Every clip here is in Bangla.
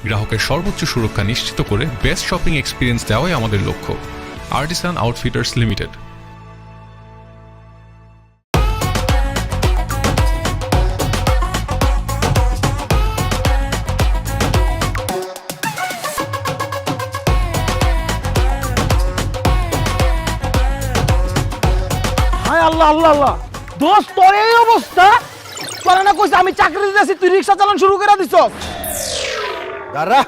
গ্রাহকের সর্বোচ্চ সুরক্ষা নিশ্চিত করে বেস্ট শপিং এক্সপিরিয়েন্স দেওয়াই আমাদের লক্ষ্য। Artisan Outfitters limited. আল্লাহ আল্লাহ আল্লাহ দোস্ত তোর এই অবস্থা তোরা না কইছ আমি চাকরি দিতেছি তুই রিকশা চালান শুরু করে দিছ দাঁড়া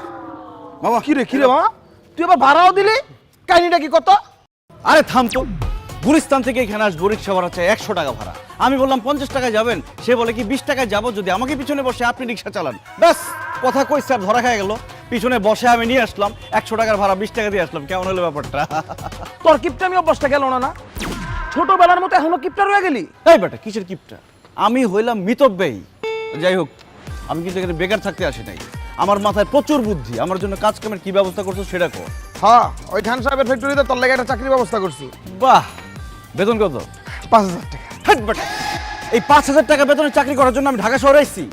মামা কি রে মামা তুই আবার ভাড়াও দিলি কাহিনীটা কি কত আরে থাম তো গুলিস্তান থেকে এখানে আসবো রিক্সা ভাড়া চাই 100 টাকা ভাড়া আমি বললাম 50 টাকায় যাবেন সে বলে কি 20 টাকায় যাবো যদি আমাকে পিছনে বসে আপনি রিক্সা চালান ব্যাস কথা কই স্যার ধরা খেয়ে গেল পিছনে বসে আমি নিয়ে আসলাম 100 টাকার ভাড়া 20 টাকা দিয়ে আসলাম কেমন হলো ব্যাপারটা তোর কিপটা আমি অবস্থা গেল না ছোটবেলার মতো এখনো কিপটা রয়ে গেলি এই বেটা কিসের কিপটা আমি হইলাম মিতব্যয়ী যাই হোক আমি কিন্তু এখানে বেকার থাকতে আসি নাই আমার মাথায় প্রচুর বুদ্ধি আমার জন্য কাজ কামের কি ব্যবস্থা করছো সেটা কর হ্যাঁ ওই খান সাহেবের ফ্যাক্টরিতে তোর লাগে একটা চাকরির ব্যবস্থা করছি বাহ বেতন কত 5000 টাকা হাট বেটা এই 5000 টাকা বেতনে চাকরি করার জন্য আমি ঢাকা শহরে আইছি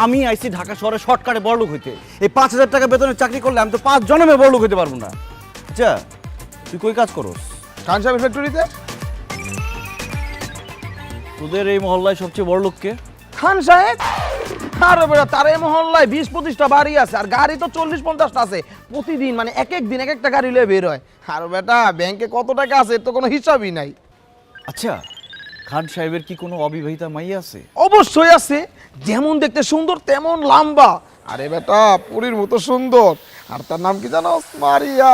আমি আইছি ঢাকা শহরে শর্টকাটে বড়লোক হইতে এই 5000 টাকা বেতনে চাকরি করলে আমি তো 5 জন্মে বড়লোক হইতে পারবো না আচ্ছা তুই কই কাজ করস খান সাহেবের ফ্যাক্টরিতে তোদের এই মহল্লায় সবচেয়ে বড় লোক কে খান সাহেব আরে বেটা তার এই মহল্লায় 20-25টা বাড়ি আছে আর গাড়ি তো 40-50টা আছে প্রতিদিন মানে এক দিন এক একটা গাড়ি লয়ে বের হয় আর বেটা ব্যাংকে কত টাকা আছে এর তো কোনো হিসাবই নাই আচ্ছা খান সাহেবের কি কোনো অবিবাহিতা মাইয়া আছে অবশ্যই আছে যেমন দেখতে সুন্দর তেমন লম্বা আরে বেটা পুরীর মতো সুন্দর আর তার নাম কি জানো মারিয়া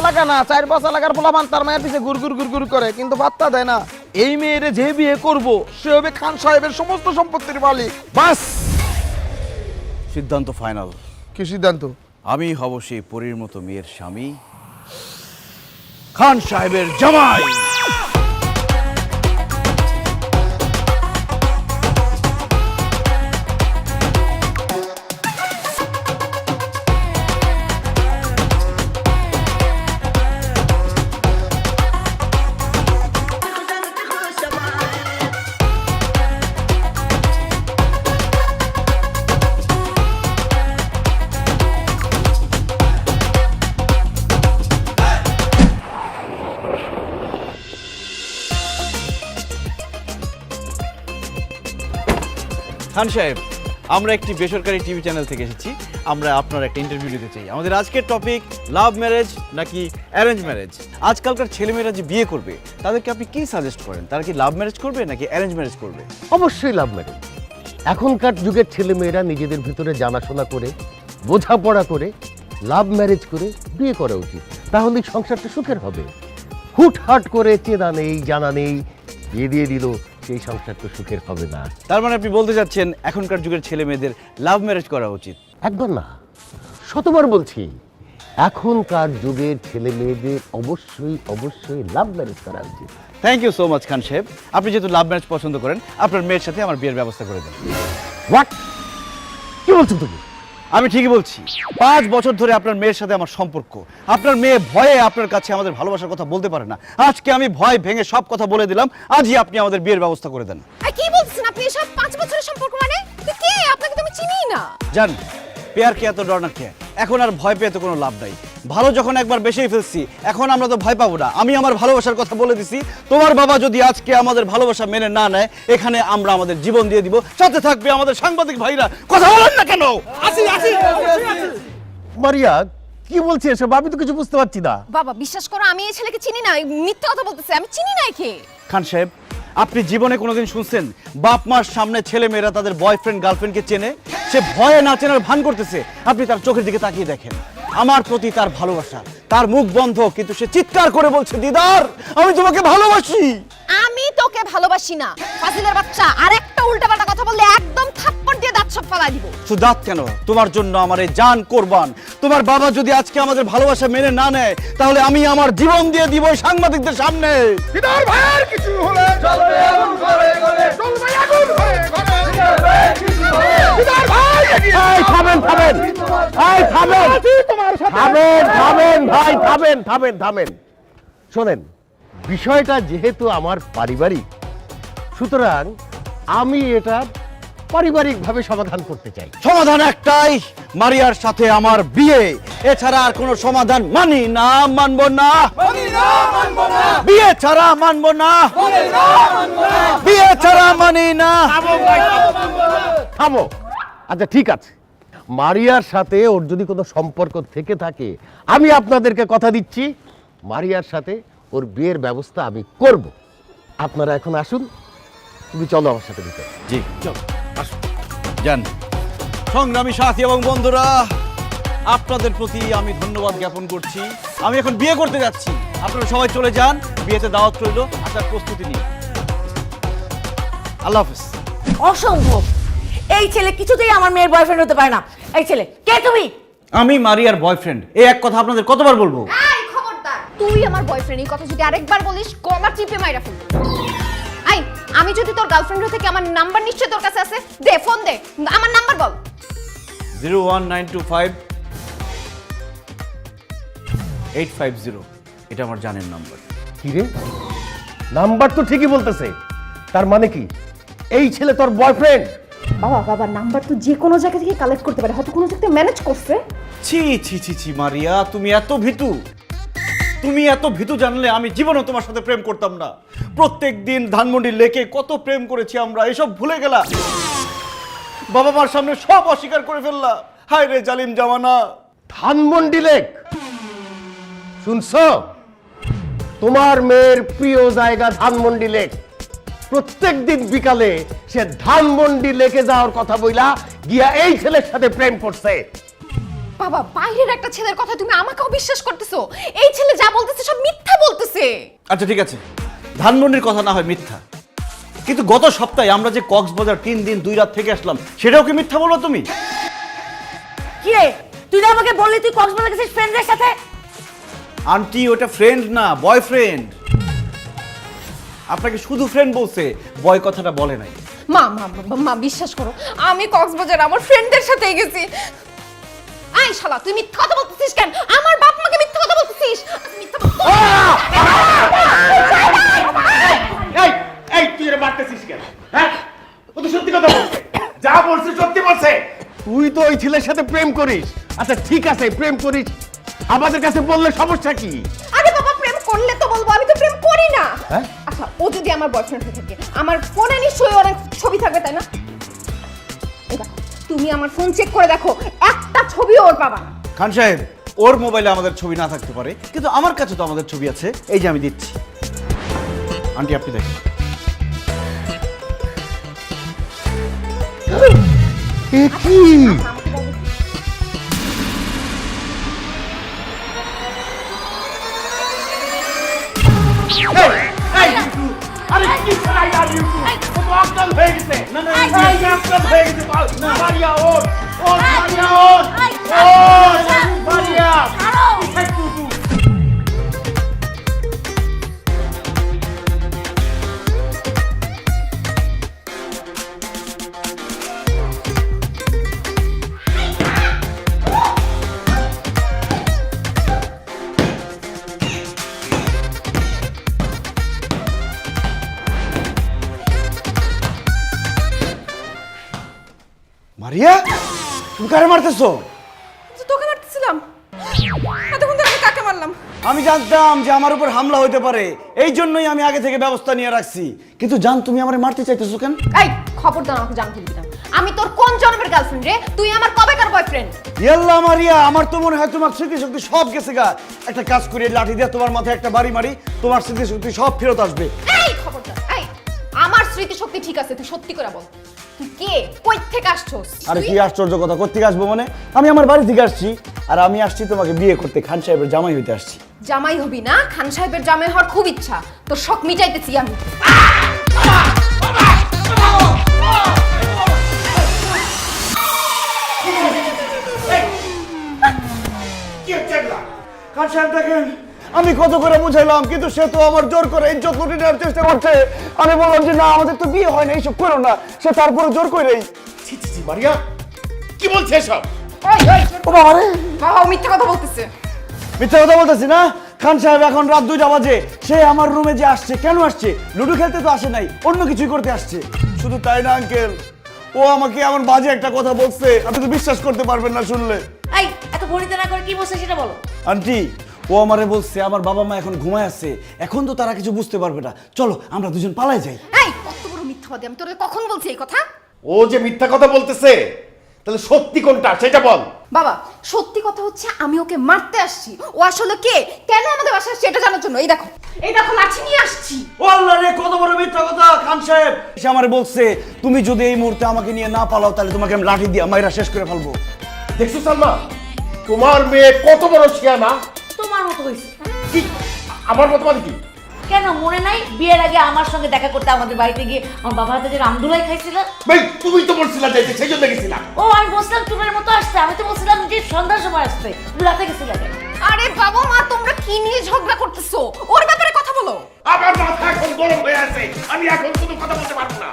এলাকা না 4-5 এলাকার পোলাপান তার মায়ের পিছে গুড় করে কিন্তু পাত্তা দেয় না এই মেয়েরে যে বিয়ে করব সে হবে খান সাহেবের সমস্ত সম্পত্তির মালিক বাস সিদ্ধান্ত ফাইনাল কি সিদ্ধান্ত আমি হব সেই পরীর মতো মেয়ের স্বামী খান সাহেবের জামাই খান সাহেব আমরা একটি বেসরকারি টিভি চ্যানেল থেকে এসেছি আমরা আপনার একটা ইন্টারভিউ নিতে চাই আমাদের আজকের টপিক লাভ ম্যারেজ নাকি অ্যারেঞ্জ ম্যারেজ আজকালকার ছেলেমেয়েরা যে বিয়ে করবে তাদেরকে আপনি কি সাজেস্ট করেন তারা কি লাভ ম্যারেজ করবে নাকি অ্যারেঞ্জ ম্যারেজ করবে অবশ্যই লাভ ম্যারেজ এখনকার যুগের ছেলেমেয়েরা নিজেদের ভিতরে জানাশোনা করে বোঝাপড়া করে লাভ ম্যারেজ করে বিয়ে করা উচিত তাহলে সংসারটা সুখের হবে হুটহাট করে চেনা নেই জানা নেই বিয়ে দিয়ে দিল সেই সংসার তো সুখের হবে না তার মানে আপনি বলতে চাচ্ছেন এখনকার যুগের ছেলে মেয়েদের লাভ ম্যারেজ করা উচিত একবার না শতবার বলছি এখনকার যুগের ছেলে মেয়েদের অবশ্যই লাভ ম্যারেজ করা উচিত থ্যাংক ইউ সো মাচ খান সাহেব আপনি যেহেতু লাভ ম্যারেজ পছন্দ করেন আপনার মেয়ের সাথে আমার বিয়ের ব্যবস্থা করে দেন হোয়াট কি বলছো তুমি আমি ঠিকই বলছি 5 বছর ধরে আপনার মেয়ের সাথে আমার সম্পর্ক আপনার মেয়ে ভয়ে আপনার কাছে আমাদের ভালোবাসার কথা বলতে পারে না আজকে আমি ভয় ভেঙে সব কথা বলে দিলাম আজই আপনি আমাদের বিয়ের ব্যবস্থা করে দেন কি বলছেন আপনি এসব 5 বছরের সম্পর্ক মানে তুই কে আপনাকে তো আমি চিনিই না জান পেয়ার কে এত ডর না কে এখন আর ভয় পেয়ে তো কোনো লাভ নাই ভালো যখন একবার বেশি ফেলছি এখন আমরা তো ভয় পাবো না আমি আমার ভালোবাসার কথা বলে দিছি তোমার বাবা যদি আজকে আমাদের ভালোবাসা মেনে না নেয় এখানে আমরা আমাদের জীবন দিয়ে দিব সাথে থাকবে আমাদের সাংবাদিক ভাইরা কথা বলেন না কেন আসি মারিয়া কি বলছে এসব আমি তো কিছু বুঝতে পারছি না বাবা বিশ্বাস করো আমি এই ছেলেকে চিনি না মিথ্যা কথা বলতেছে আমি চিনি না একে খান সাহেব আপনি জীবনে কোনোদিন শুনছেন বাপ মার সামনে ছেলে মেয়েরা তাদের বয়ফ্রেন্ড গার্লফ্রেন্ডকে চেনে সে ভয়ে না চেনার ভান করতেছে আপনি তার চোখের দিকে তাকিয়ে দেখেন আমার প্রতি তার ভালোবাসা তার মুখ বন্ধ কিন্তু সে চিৎকার করে বলছে দিদার আমি তোমাকে ভালোবাসি আমি তোকে ভালোবাসি না ফাজিলের বাচ্চা আরেকটা উল্টাপাল্টা কথা বললে একদম থাপ্পড় দিয়ে দাঁত সব ফালাই দিব শুধু দাঁত কেন তোমার জন্য আমার এই জান কোরবান তোমার বাবা যদি আজকে আমাদের ভালোবাসা মেনে না নেয় তাহলে আমি আমার জীবন দিয়ে দিব সাংবাদিকদের সামনে দিদার ভাইয়ের কিছু হলে চলবে আগুন করে গলে চলবে আগুন হয়ে গলে কিছু হলে দিদার ভাই এই থামেন থামেন, এই থামেন, থামেন থামেন ভাই, থামেন থামেন থামেন। শোনেন, বিষয়টা যেহেতু আমার পারিবারিক, সুতরাং আমি এটা পারিবারিকভাবে সমাধান করতে চাই। সমাধান একটাই, মারিয়ার সাথে আমার বিয়ে, এছাড়া আর কোনো সমাধান মানি না, মানবো না, বিয়ে ছাড়া মানবো না, বিয়ে ছাড়া মানি না। থামো। আচ্ছা ঠিক আছে, মারিয়ার সাথে ওর যদি কোনো সম্পর্ক থেকে থাকে, আমি আপনাদেরকে কথা দিচ্ছি মারিয়ার সাথে ওর বিয়ের ব্যবস্থা আমি করব। আপনারা এখন আসুন, তুমি চলো আমার সাথে ভিতরে। জি যান। সংগ্রামী সাথী এবং বন্ধুরা, আপনাদের প্রতি আমি ধন্যবাদ জ্ঞাপন করছি। আমি এখন বিয়ে করতে যাচ্ছি, আপনারা সবাই চলে যান, বিয়েতে দাওয়াত রইল, আসার প্রস্তুতি নিন। আল্লাহ হাফেজ। অসম্ভব, এই ছেলে কিছুতেই আমার মেয়ের বয়ফ্রেন্ড হতে পারে না। এই ছেলে কে তুমি? আমি মারিয়ার বয়ফ্রেন্ড, এই এক কথা আপনাদের কতবার বলবো? এই খবরদার, তুই আমার বয়ফ্রেন্ড এই কথা যদি আরেকবার বলিস গলা টিপে মাইরা ফেলবো। আই, আমি যদি তোর গার্লফ্রেন্ড হয়ে থাকি আমার নাম্বার নিশ্চয় তোর কাছে আছে, দে ফোন দে, আমার নাম্বার বল। 01925 850, এটা আমার জানের নাম্বার। কি রে, নাম্বার তো ঠিকই বলতেছে, তার মানে কি এই ছেলে তোর বয়ফ্রেন্ড? বাবা বাবা, নাম্বার তো যে কোনো জায়গা থেকে কালেক্ট করতে পারে, হয়তো কোনো জায়গাতে ম্যানেজ করছে। ছি ছি ছি ছি মারিয়া, তুমি এত ভীতু, তুমি এত ভীতু জানলে আমি জীবনও তোমার সাথে প্রেম করতাম না। প্রত্যেক দিন ধানমন্ডি লেকে কত প্রেম করেছি আমরা, এসব ভুলে গেলা। বাবা মার সামনে সব অস্বীকার করে ফেললা। হায় রে জালিম জামানা। ধানমন্ডি লেক, শুনছো? তোমার মেয়ের প্রিয় জায়গা ধানমন্ডি লেক। প্রত্যেক দিন বিকালে সে ধানমন্ডি লেকে যাওয়ার কথা বইলা গিয়া এই ছেলের সাথে প্রেম করছে। বাবা, বাইরের একটা ছেলের কথা তুমি আমাকেও বিশ্বাস করতেছো? এই ছেলে যা বলতেছে সব মিথ্যা বলতেছে। আচ্ছা ঠিক আছে, ধানমন্ডির কথা না হয় মিথ্যা, কিন্তু গত সপ্তাহে আমরা যে কক্সবাজার 3 দিন 2 রাত থেকে আসলাম, সেটাও কি মিথ্যা বলো তুমি? কি রে, তুই না আমাকে বললি তুই কক্সবাজার গেছিস ফ্রেন্ডদের সাথে? আন্টি ওটা ফ্রেন্ড না, বয়ফ্রেন্ড। আপনাকে শুধু ফ্রেন্ড বলছে, বয় কথাটা বলে নাই। মা মা মা, বিশ্বাস করো আমি কক্সবাজার আমার ফ্রেন্ডদের সাথে গেছি। আই শালা, তুই মিথ্যা কথা বলতেছিস কেন? আমার বাপ মাকে মিথ্যা কথা বলতেছিস? মিথ্যা এই এই তুই এর মারতেছিস কেন? হ্যাঁ, ও তো সত্যি কথা বলছে, যা বলছে সত্যি বলছে। তুই তো ওই ছেলের সাথে প্রেম করিস। আচ্ছা ঠিক আছে, প্রেম করিস, আমাদের কাছে বললে সমস্যা কি? আরে বাবা, প্রেম করলে তো বলবো, আমি তো প্রেম করি না। হ্যাঁ? আচ্ছা, ও যদি আমার বয়ফ্রেন্ড হয়ে থাকে, আমার ফোনে নিশ্চয়ই অনেক ছবি থাকবে, তাই না? এবার তুমি আমার ফোন চেক করে দেখো, একটা ছবিও ওর পাবা না। খান সাহেব, ওর মোবাইলে আমাদের ছবি না থাকতে পারে, কিন্তু আমার কাছে তো আমাদের ছবি আছে, এই যে আমি দিচ্ছি। আন্টি আপনি দেখেন। এ কি? আরে কি করাই আর ইউটিউব ও অজ্ঞান হয়ে গেছে। না না, অজ্ঞান হয়ে গেছে। মারিয়া ওর মারিয়া ওর মারিয়া। মারিয়া, তুমি কারে মারতেছো? তোকে মারতেছিলাম, এতক্ষণ ধরে আমি কাকে মারলাম? আমি জানতাম যে আমার উপর হামলা হতে পারে, এই জন্যই আমি আগে থেকে ব্যবস্থা নিয়ে রাখছি। কিন্তু জান, তুমি আমারে মারতে চাইতেছো কেন? এই খবরদার আমাকে জানতে দিবি না। আমি তোর কোন জন্মের গার্লফ্রেন্ড রে? তুই আমার কবেকার বয়ফ্রেন্ড? ইয়াল্লা মারিয়া, আমার তো মনে হয় তোমার স্মৃতিশক্তি সব গেছে গা। একটা কাজ করি, লাঠি দিয়ে তোমার মাথায় একটা বাড়ি মারি, তোমার স্মৃতিশক্তি সব ফেরত আসবে। এই খবরদার, এই আমার স্মৃতিশক্তি ঠিক আছে, তুই সত্যি করে বল, তুই কে, কই থেকে আসছস? আরে কি আশ্চর্য কথা, কোত্থেকে আসবো মানে? আমি আমার বাড়ি থেকে আসছি, আর আমি আসছি তোমাকে বিয়ে করতে, খান সাহেবের জামাই হইতে আসছি। জামাই হবি না? খান সাহেবের জামাই হওয়ার খুব ইচ্ছা, তোর শখ মিটাইতেছি আমি। খান সাহেব দেখেন, আমি কত করে বুঝাইলাম, কিন্তু সে তো আমার জোর করে ইজ্জত লুটে নেওয়ার চেষ্টা করছে। আমি বললাম যে না, আমাদের তো বিয়ে হয় না, এইসব করো না, সে তারপরে জোর করেই। ছি ছি ছি মারিয়া, কি বলছে এসব? বাবা ও মিথ্যা কথা বলতেছে। মিথ্যা কথা বলতেছি না? খান সাহেব এখন রাত 2টা বাজে, সে আমার রুমে যে আসছে, কেন আসছে? লুডো খেলতে তো আসে নাই, অন্য কিছুই করতে আসছে। শুধু তাই না আঙ্কেল, ও আমাকে এমন বাজে একটা কথা বলছে, আপনি তো বিশ্বাস করতে পারবেন না শুনলে। এই এত ভরিতে না করে কি বলছে সেটা বলো। আন্টি, ও আমারে বলছে আমার বাবা মা এখন ঘুমায় আছে, এখন তো তারা কিছু বুঝতে পারবে না, চলো আমরা দুজন পালাই যাই। এই কত বড় মিথ্যাবাদী, আমি তোরে কখন বলছি এই কথা? ও যে মিথ্যা কথা বলতেছে, তাহলে সত্যি কোনটা সেটা বল। বাবা সত্যি কথা হচ্ছে আমি ওকে মারতে আসছি। ও আসলে কে, কেন আমাদের বাসায় আসছে এটা জানার জন্য। এই দেখো লাঠি নিয়ে আসছি। ও আল্লাহ রে, কত বড় মিথ্যা কথা! খান সাহেব সে আমারে বলছে তুমি যদি এই মুহূর্তে আমাকে নিয়ে না পালাও তাহলে তোমাকে আমি লাঠি দিয়ে মাইরা শেষ করে ফেলবো। দেখছো সালমা, তোমার মেয়ে কত বড় শিয়ানা। তোমার মতো হয়েছে। কি আমার মত মানে কি? কেন মনে নাই বিয়ের আগে আমার সঙ্গে দেখা করতে আমাদের বাড়িতে গিয়ে আমার বাবার হাতে যে রামদুলাই খাইছিল? ভাই তুমি তো বলছিলা যাইতে, সেই জন্য গেছিলাম। ও আমি বলছিলাম টুনের মতো আসতে, আমি তো বলছিলাম যে সন্ধ্যার সময় আসতে, তুমি রাতে গেছিলে কেন? আরে বাবা মা তোমরা কি নিয়ে ঝগড়া করতেছো? ওর ব্যাপারে কথা বলো। আমার মাথা এখন গরম হয়ে আছে, আমি এখন কোনো কথা বলতে পারবো না।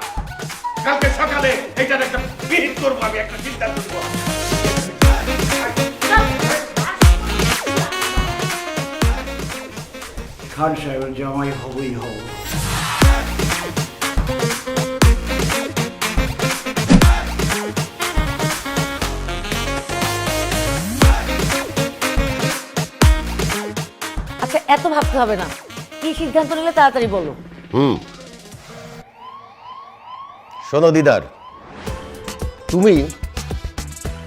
কালকে সকালে এটার একটা বিহিত করবো, আমি একটা চিন্তা করবো। খান সাহেবের জামাই হবই হব। আচ্ছা এত ভাবতে হবে না, কি সিদ্ধান্ত নিলে তাড়াতাড়ি বলো। শোনো দিদার, তুমি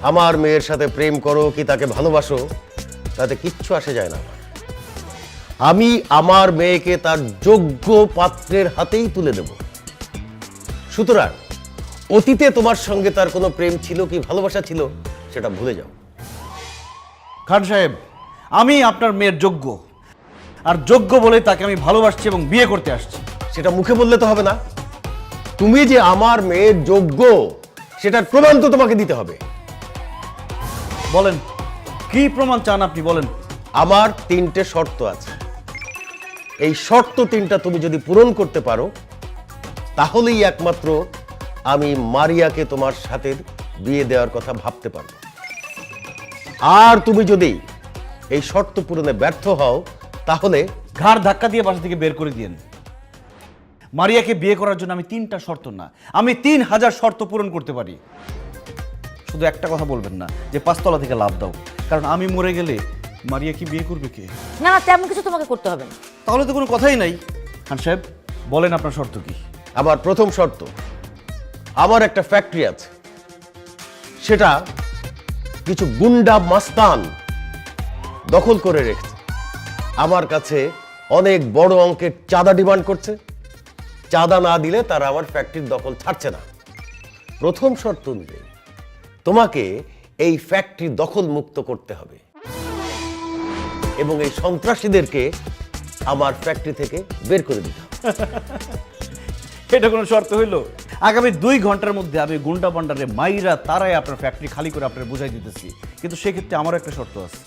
আমার মেয়ের সাথে প্রেম করো কি তাকে ভালোবাসো তাতে কিচ্ছু আসে যায় না। আমি আমার মেয়েকে তার যোগ্য পাত্রের হাতেই তুলে দেব। সুতরাং অতীতে তোমার সঙ্গে তার কোনো প্রেম ছিল কি ভালোবাসা ছিল সেটা ভুলে যাও। খান সাহেব, আমি আপনার মেয়ের যোগ্য, আর যোগ্য বলে তাকে আমি ভালোবাসছি এবং বিয়ে করতে আসছি। সেটা মুখে বললে তো হবে না, তুমি যে আমার মেয়ের যোগ্য সেটার প্রমাণ তো তোমাকে দিতে হবে। বলেন কি প্রমাণ চান আপনি, বলেন। আমার 3টে শর্ত আছে, এই শর্ত 3টা তুমি যদি পূরণ করতে পারো তাহলেই একমাত্র আমি মারিয়াকে তোমার সাথে বিয়ে দেওয়ার কথা ভাবতে পারবো। আর তুমি যদি এই শর্ত পূরণে ব্যর্থ হও তাহলে ঘাড় ধাক্কা দিয়ে বাসা থেকে বের করে দিয়েন। মারিয়াকে বিয়ে করার জন্য আমি 3টা শর্ত না, আমি 3000 শর্ত পূরণ করতে পারি। শুধু একটা কথা বলবেন না যে 5 তলা থেকে লাভ দাও, কারণ আমি মরে গেলে মারিয়া কি বিয়ে করবে কে? না না তেমন কিছু তোমাকে করতে হবে না। তাহলে তো কোনো কথাই নাই। খান সাহেব বলেন আপনার শর্ত কি? আমার প্রথম শর্ত, আমার একটা ফ্যাক্টরি আছে, সেটা কিছু গুন্ডা মাস্তান দখল করে রেখেছে। আমার কাছে অনেক বড় অঙ্কের চাঁদা ডিমান্ড করছে, চাঁদা না দিলে তারা আমার ফ্যাক্টরির দখল ছাড়ছে না। প্রথম শর্ত অনুযায়ী তোমাকে এই ফ্যাক্টরি দখল মুক্ত করতে হবে এবং এই সন্ত্রাসীদেরকে আমার ফ্যাক্টরি থেকে বের করে দিতে হবে। এটা কোনো শর্ত হইল? আগামী 2 ঘন্টার মধ্যে আমি গুন্ডা বান্ডারে মাইরা তারাই আপনার ফ্যাক্টরি খালি করে আপনার বুঝাই দিতেছি, কিন্তু সেক্ষেত্রে আমারও একটা শর্ত আছে।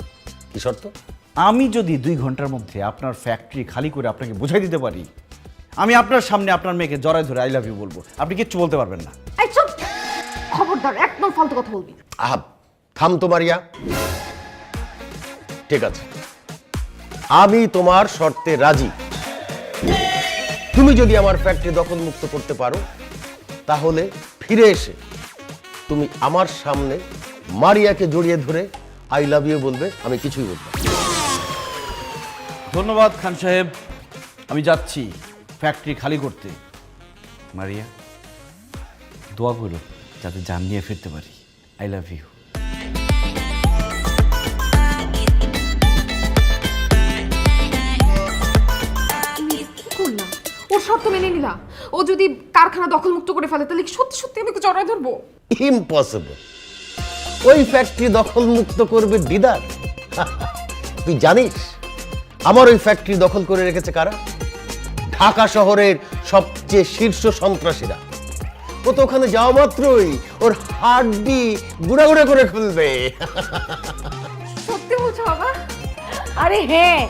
কি শর্ত? আমি যদি 2 ঘন্টার মধ্যে আপনার ফ্যাক্টরি খালি করে আপনাকে বুঝাই দিতে পারি, আমি আপনার সামনে আপনার মেয়েকে জড়ায় ধরে আই লাভ ইউ বলবো, আপনি কিচ্ছু বলতে পারবেন না। এই চুপ, খবরদার একদম ফালতু কথা বলবি। আহা, থাম তো মারিয়া। ঠিক আছে, আমি তোমার শর্তে রাজি। তুমি যদি আমার ফ্যাক্টরি দখল মুক্ত করতে পারো তাহলে ফিরে এসে তুমি আমার সামনে মারিয়াকে জড়িয়ে ধরে আই লাভ ইউ বলবে, আমি কিছুই বলবো না। ধন্যবাদ খান সাহেব, আমি যাচ্ছি ফ্যাক্টরি খালি করতে। মারিয়া দোয়া করো যাতে জান নিয়ে ফিরতে পারি। I love you. ওর শর্ত মেনে নিলা, ও যদি কারখানা দখল মুক্ত করে ফেলে তাহলে কি সত্যি সত্যি আমি জড়ায় ধরবো? ইম্পসিবল। ওই ফ্যাক্টরি দখল মুক্ত করবে দিদার। তুই জানিস আমার ওই ফ্যাক্টরি দখল করে রেখেছে কারা? ঢাকা শহরের সবচেয়ে শীর্ষ সন্ত্রাসীরা। ও তো ওখানে যাওয়া মাত্রই ওর হাড্ডি গুঁড়া গুঁড়া করে খুলবে। সত্যি বলছো বাবা? আরে হ্যাঁ,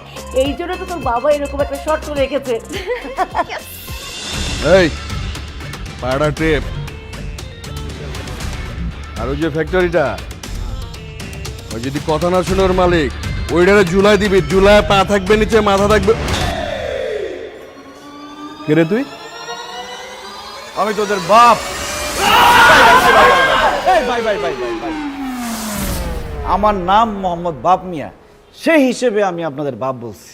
এই জন্য তো তোর বাবা এরকম একটা শর্ত রেখেছে। এই পাড়া টেপ, আর ওই যে ফ্যাক্টরিটা, ওই যদি কথা না শোনার মালিক, ওইটারে জুলাই দিবি, জুলাই পা থাকবে নিচে, মাথা থাকবে। কে রে তুই? আমি তোদের বাপ। এই ভাই ভাই ভাই ভাই ভাই, আমার নাম মোহাম্মদ বাপ মিয়া, সেই হিসেবে আমি আপনাদের বাপ বলছি।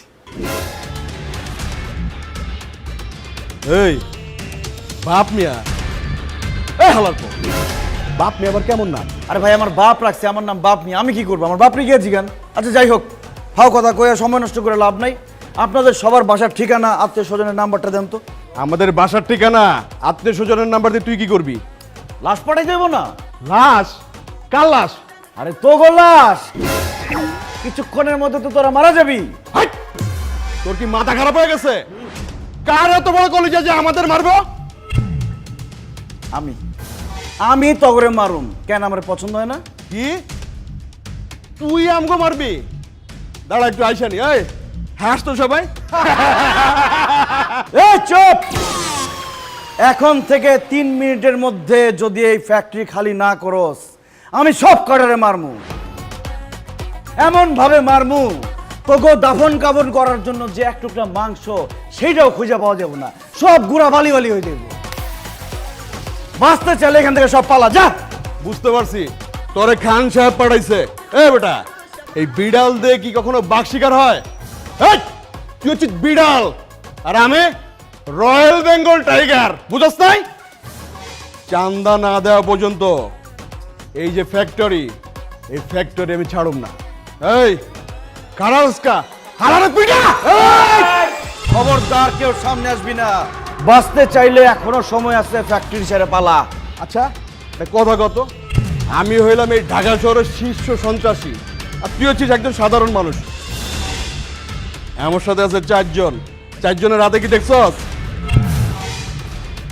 এই বাপ মিয়া, এই হালার পর বাপ মিয়া আবার কেমন নাম? আরে ভাই, আমার বাপ রাখছে, আমার নাম বাপ মিয়া, আমি কি করবো? আমার বাপ রেখে জিগান। আচ্ছা যাই হোক, ফাও কথা কয়ে সময় নষ্ট করে লাভ নাই। আপনাদের সবার বাসার ঠিকানা, আত্মীয় স্বজনের নাম্বারটা দেন তো। আমাদের বাসার ঠিকানা, আত্মীয় স্বজনের নাম্বার দিয়ে তুই কি করবি? লাশ পাঠাই দেবো না? লাশ? কার লাশ? আরে তো গো লাশ, কিছুক্ষণের মধ্যে তো তোরা মারা যাবি। হাই! তোর কি মাথা খারাপ হয়ে গেছে? কার এত বড় কলিজা যে আমাদের মারবো? আমি তগরে মারুম কেন? আমার পছন্দ হয় না? কি তুই আমগো মারবি? দাঁড়া একটু আইসানি। এই হাস তো সবাই। এই চুপ! এখন থেকে 3 মিনিটের মধ্যে যদি এই ফ্যাক্টরি খালি না করস, আমি সব কটারে মারমু, এমন ভাবে মারমু তোকে দাফন কাফন করার জন্য যে এক টুকরা মাংস সেইটাও খুঁজে পাওয়া যাবে না, সব গুড়া বালি বালি হয়ে যাবে। বাঁচতে চাইলে এখান থেকে সব পালা যা। বুঝতে পারছি, তোরে খান সাহেব পাঠাইছে। এ বেটা, এই বিড়াল দিয়ে কি কখনো বাঘ শিকার হয়? এই, তুই হচ্ছিস বিড়াল আর আমি রয়্যাল বেঙ্গল টাইগার, বুঝছ নাই? চান্দা না দেওয়া পর্যন্ত এই যে ফ্যাক্টরি, এই ফ্যাক্টরি আমি ছাড়ুম না। এই কারাউস্কা হারারে পিটা! খবরদার কেউ সামনে আসবি না। বাঁচতে চাইলে এখনো সময় আছে, ফ্যাক্টরি ছেড়ে পালা। আচ্ছা একটা কথা কত, আমি হইলাম এই ঢাকা শহরের শীর্ষ সন্ত্রাসী, আর তুই হচ্ছিস একজন সাধারণ মানুষ। আমার সাথে আছে 4 জন, 4 জনের হাতে কি দেখছস?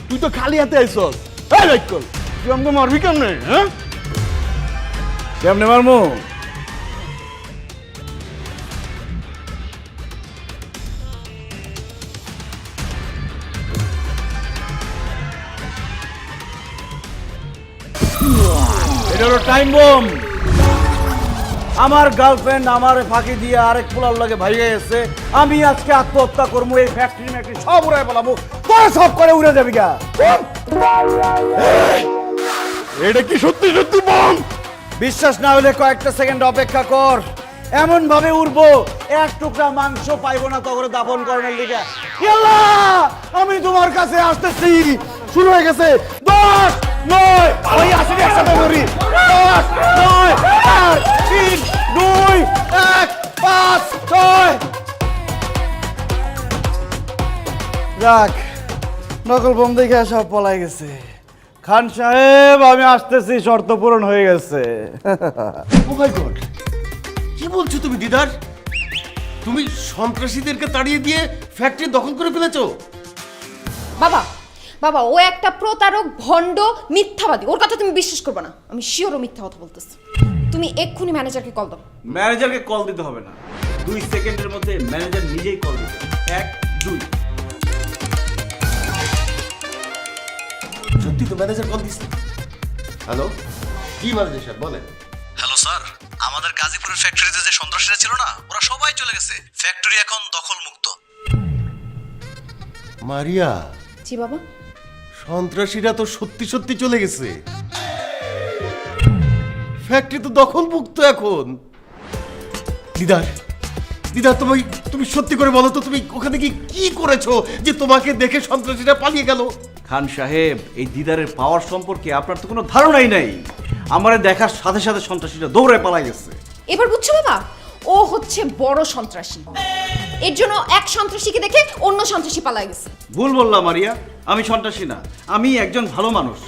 তুই তো খালি হাতে আইছস। এই রাইকল, তুই আমাকে মারবি কেমনে? হ্যাঁ, কেমনে মারমু? এটা হলো টাইম বোম। আমার গার্লফ্রেন্ড আমার ফাঁকি দিয়ে আরেক পোলার লাগে ভাইয়া এসে, আমি আজকে আত্মহত্যা করবো, এই ফ্যাক্টরি ম্যাক্টরি সব উড়াই পেলাবো, তোরা সব করে উড়ে যাবি গা। এটা কি সত্যি সত্যি বম? বিশ্বাস না হলে কয়েকটা সেকেন্ড অপেক্ষা কর, এমন ভাবে উড়বো এক টুকরা মাংস পাইবো না তখন দাফন করার দিকে। আমি তোমার কাছে আসতেছি। শুরু হয়ে গেছে। 10, 9, ওই আসলে একসাথে ধরি। 10, 9, 8, 3, 2, 1, 5, 6। যাক, নকল বোম দেখে সব পলাই গেছে। খান সাহেব, আমি আসতেছি, শর্ত পূরণ হয়ে গেছে। ও মাই গড, কি বলছো তুমি দিদার? তুমি সন্ত্রাসীদেরকে তাড়িয়ে দিয়ে ফ্যাক্টরি দখল করে ফেলেছো? বাবা বাবা, ও একটা প্রতারক, ভণ্ড, মিথ্যাবাদী। ওর কথা তুমি বিশ্বাস করবে না। আমি শিওর ও মিথ্যা কথা বলতেছি। তুমি এক্ষুনি ম্যানেজারকে কল দাও। ম্যানেজারকে কল দিতে হবে না, 2 সেকেন্ডের মধ্যে ম্যানেজার নিজেই কল দিবে। 1, 2। সত্যি তো ম্যানেজার কল দিছে। হ্যালো, কি ম্যানেজার স্যার বলেন? হ্যালো স্যার, আমাদের গাজীপুরের ফ্যাক্টরিতে যে সন্ত্রাসীরা ছিল না, ওরা সবাই চলে গেছে। ফ্যাক্টরি এখন দখল মুক্ত। মারিয়া, জি বাবা। সন্ত্রাসীরা তো সত্যি সত্যি চলে গেছে, ফ্যাক্টরি তো দখল মুক্ত এখন। দিদার, দিদার, তুমি সত্যি করে বলো তো, তুমি ওখানে কি করেছো যে তোমাকে দেখে সন্ত্রাসীরা পালিয়ে গেল? খান সাহেব, এই দিদারের পাওয়ার সম্পর্কে আপনার তো কোনো ধারণাই নাই। আমারে দেখার সাথে সাথে সন্ত্রাসীরা দৌড়ে পালাই গেছে। এবার বুঝছো বাবা, ও হচ্ছে বড় সন্ত্রাসী। এর জন্য এক সন্ত্রাসীকে দেখে অন্য সন্ত্রাসী পালাই গেছে। ভুল বললাম মারিয়া, আমি সন্ত্রাসী না, আমি একজন ভালো মানুষ,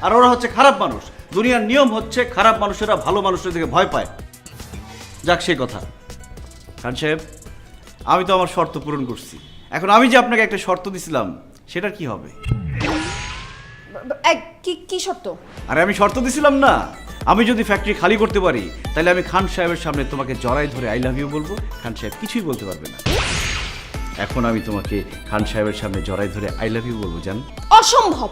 আর ওরা হচ্ছে খারাপ মানুষ। দুনিয়ার নিয়ম হচ্ছে খারাপ মানুষেরা ভালো মানুষের দিকে ভয় পায়। যাক সেই কথা। খান সাহেব, আমি তো আমার শর্ত পূরণ করছি, এখন আমি যে আপনাকে একটা শর্ত দিছিলাম সেটার কি হবে? কি শর্ত? আরে আমি শর্ত দিছিলাম না, আমি যদি ফ্যাক্টরি খালি করতে পারি তাহলে আমি খান সাহেবের সামনে তোমাকে জড়াই ধরে আই লাভ ইউ বলবো, খান সাহেব কিছুই বলতে পারবে না। এখন আমি তোমাকে খান সাহেবের সামনে জড়াই ধরে আই লাভ ইউ বলবো, জান? অসম্ভব,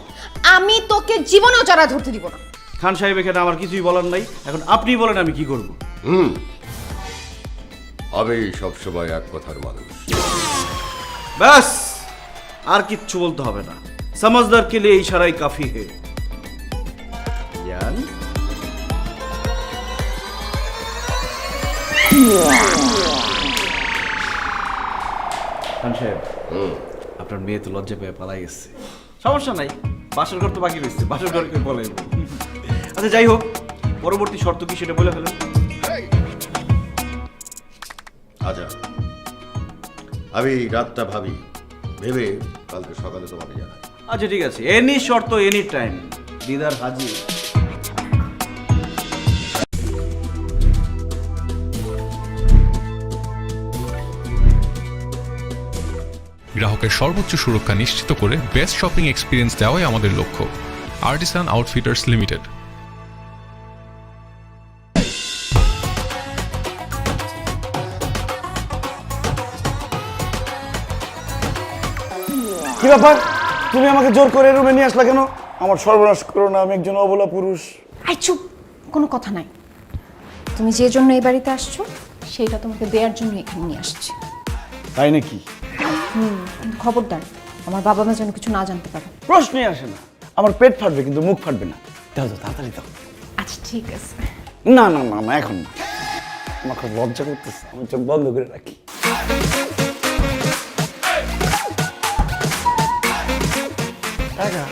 আমি তোকে জীবনেও জড়া ধরতে দিব না। খান সাহেব এখানে আমার কিছুই বলার নাই, এখন আপনি বলেন আমি কি করব। আমি সবসময় এক কথার মানুষ। ব্যাস, আর কিচ্ছু বলতে হবে না। समझदार के लिए इशारा ही काफी है। জান খান সাহেব, আপনার মেয়ে তো লজ্জা পেয়ে পালাই গেছে। সমস্যা নাই, বাসর ঘর তো বাকি রয়েছে, বাসর ঘরকে বলে। আচ্ছা যাই হোক, পরবর্তী শর্ত কি সেটা বলে ফেলেন। আচ্ছা, আমি রাতটা ভাবি, ভেবে কালকে সকালে তোমাকে জানাই। আচ্ছা ঠিক আছে, এনি শর্ত এনি টাইম, দিদার হাজির। গ্রাহকের সর্বোচ্চ সুরক্ষা নিশ্চিত করে বেস্ট শপিং এক্সপিরিয়েন্স দেওয়াই আমাদের লক্ষ্য। Artisan Outfitters Limited. কি ব্যাপার, তুমি আমাকে জোর করে রুমে নিয়ে আসলা কেন? আমার সর্বনাশ করো না, আমি একজন অবলা পুরুষ। আই চুপ, কোনো কথা নাই। তুমি যে জন্য এই বাড়িতে আসছো সেইটা তোমাকে দেওয়ার জন্য এখানে নিয়ে আসছি। তাই নাকি? কিন্তু খবরদার আমার বাবা মা যেন কিছু না জানতে পারে। প্রশ্নই আসে না, আমার পেট ফাটবে কিন্তু মুখ ফাটবে না। দাও দাও, তাড়াতাড়ি দাও। আচ্ছা ঠিক আছে। না না না না, এখন না, আমার খুব লজ্জা করতেছে, আমি চোখ বন্ধ করে রাখি। টাকা?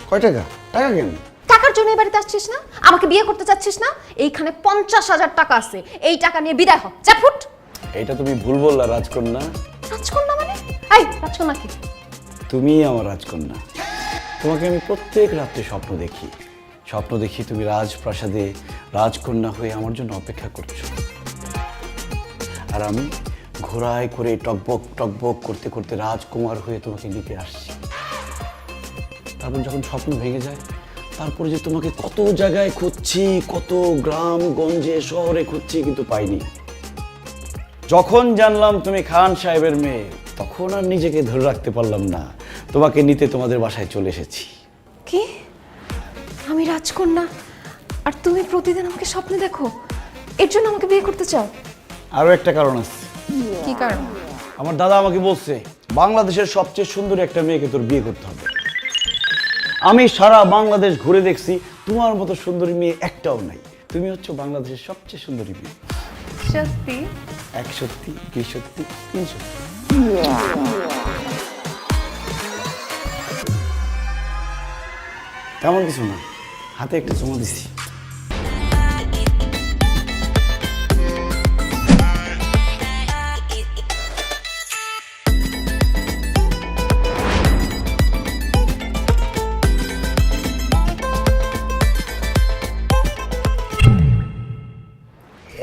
কয় টাকা? টাকা কেন? টাকার জন্য এই বাড়িতে আসছিস না? আমাকে বিয়ে করতে চাচ্ছিস না? এইখানে 50,000 টাকা আছে, এই টাকা নিয়ে বিদায় হ, যা ফুট। এটা তুমি ভুল বললা রাজকন্যা। রাজকন্যা মানে? এই রাজকন্যা কি? তুমি আমার রাজকন্যা। তোমাকে আমি প্রত্যেক রাত্রে স্বপ্ন দেখি, তুমি রাজপ্রাসাদে রাজকন্যা হয়ে আমার জন্য অপেক্ষা করছো, আর আমি ঘোড়ায় করে টকবক টকবক করতে করতে রাজকুমার হয়ে তোমাকে নিতে আসছি। তারপর যখন স্বপ্ন ভেঙে যায়, তারপরে যে তোমাকে কত জায়গায় খুঁজছি, কত গ্রাম গঞ্জে শহরে খুঁজছি, কিন্তু পাইনি। যখন জানলাম তুমি খান সাহেবের মেয়ে, তখন আর নিজেকে ধরে রাখতে পারলাম না, তোমাকে নিতে তোমাদের বাসায় চলে এসেছি। কি? আমি রাজকন্যা আর তুমি প্রতিদিন আমাকে স্বপ্নে দেখো, এর জন্য আমাকে বিয়ে করতে চাও? আরো একটা কারণ আছে। কি কারণ? আমার দাদা আমাকে বলছে বাংলাদেশের সবচেয়ে সুন্দরী একটা মেয়েকে তোর বিয়ে করতে হবে। আমি সারা বাংলাদেশ ঘুরে দেখছি, তোমার মতো সুন্দরী মেয়ে একটাও নাই। তুমি হচ্ছে বাংলাদেশের সবচেয়ে সুন্দরী মেয়ে। সত্যি? 1 সত্যি, 2 সত্যি, 3 সত্যি। তেমন কিছু না, হাতে একটা চুমা দিছি।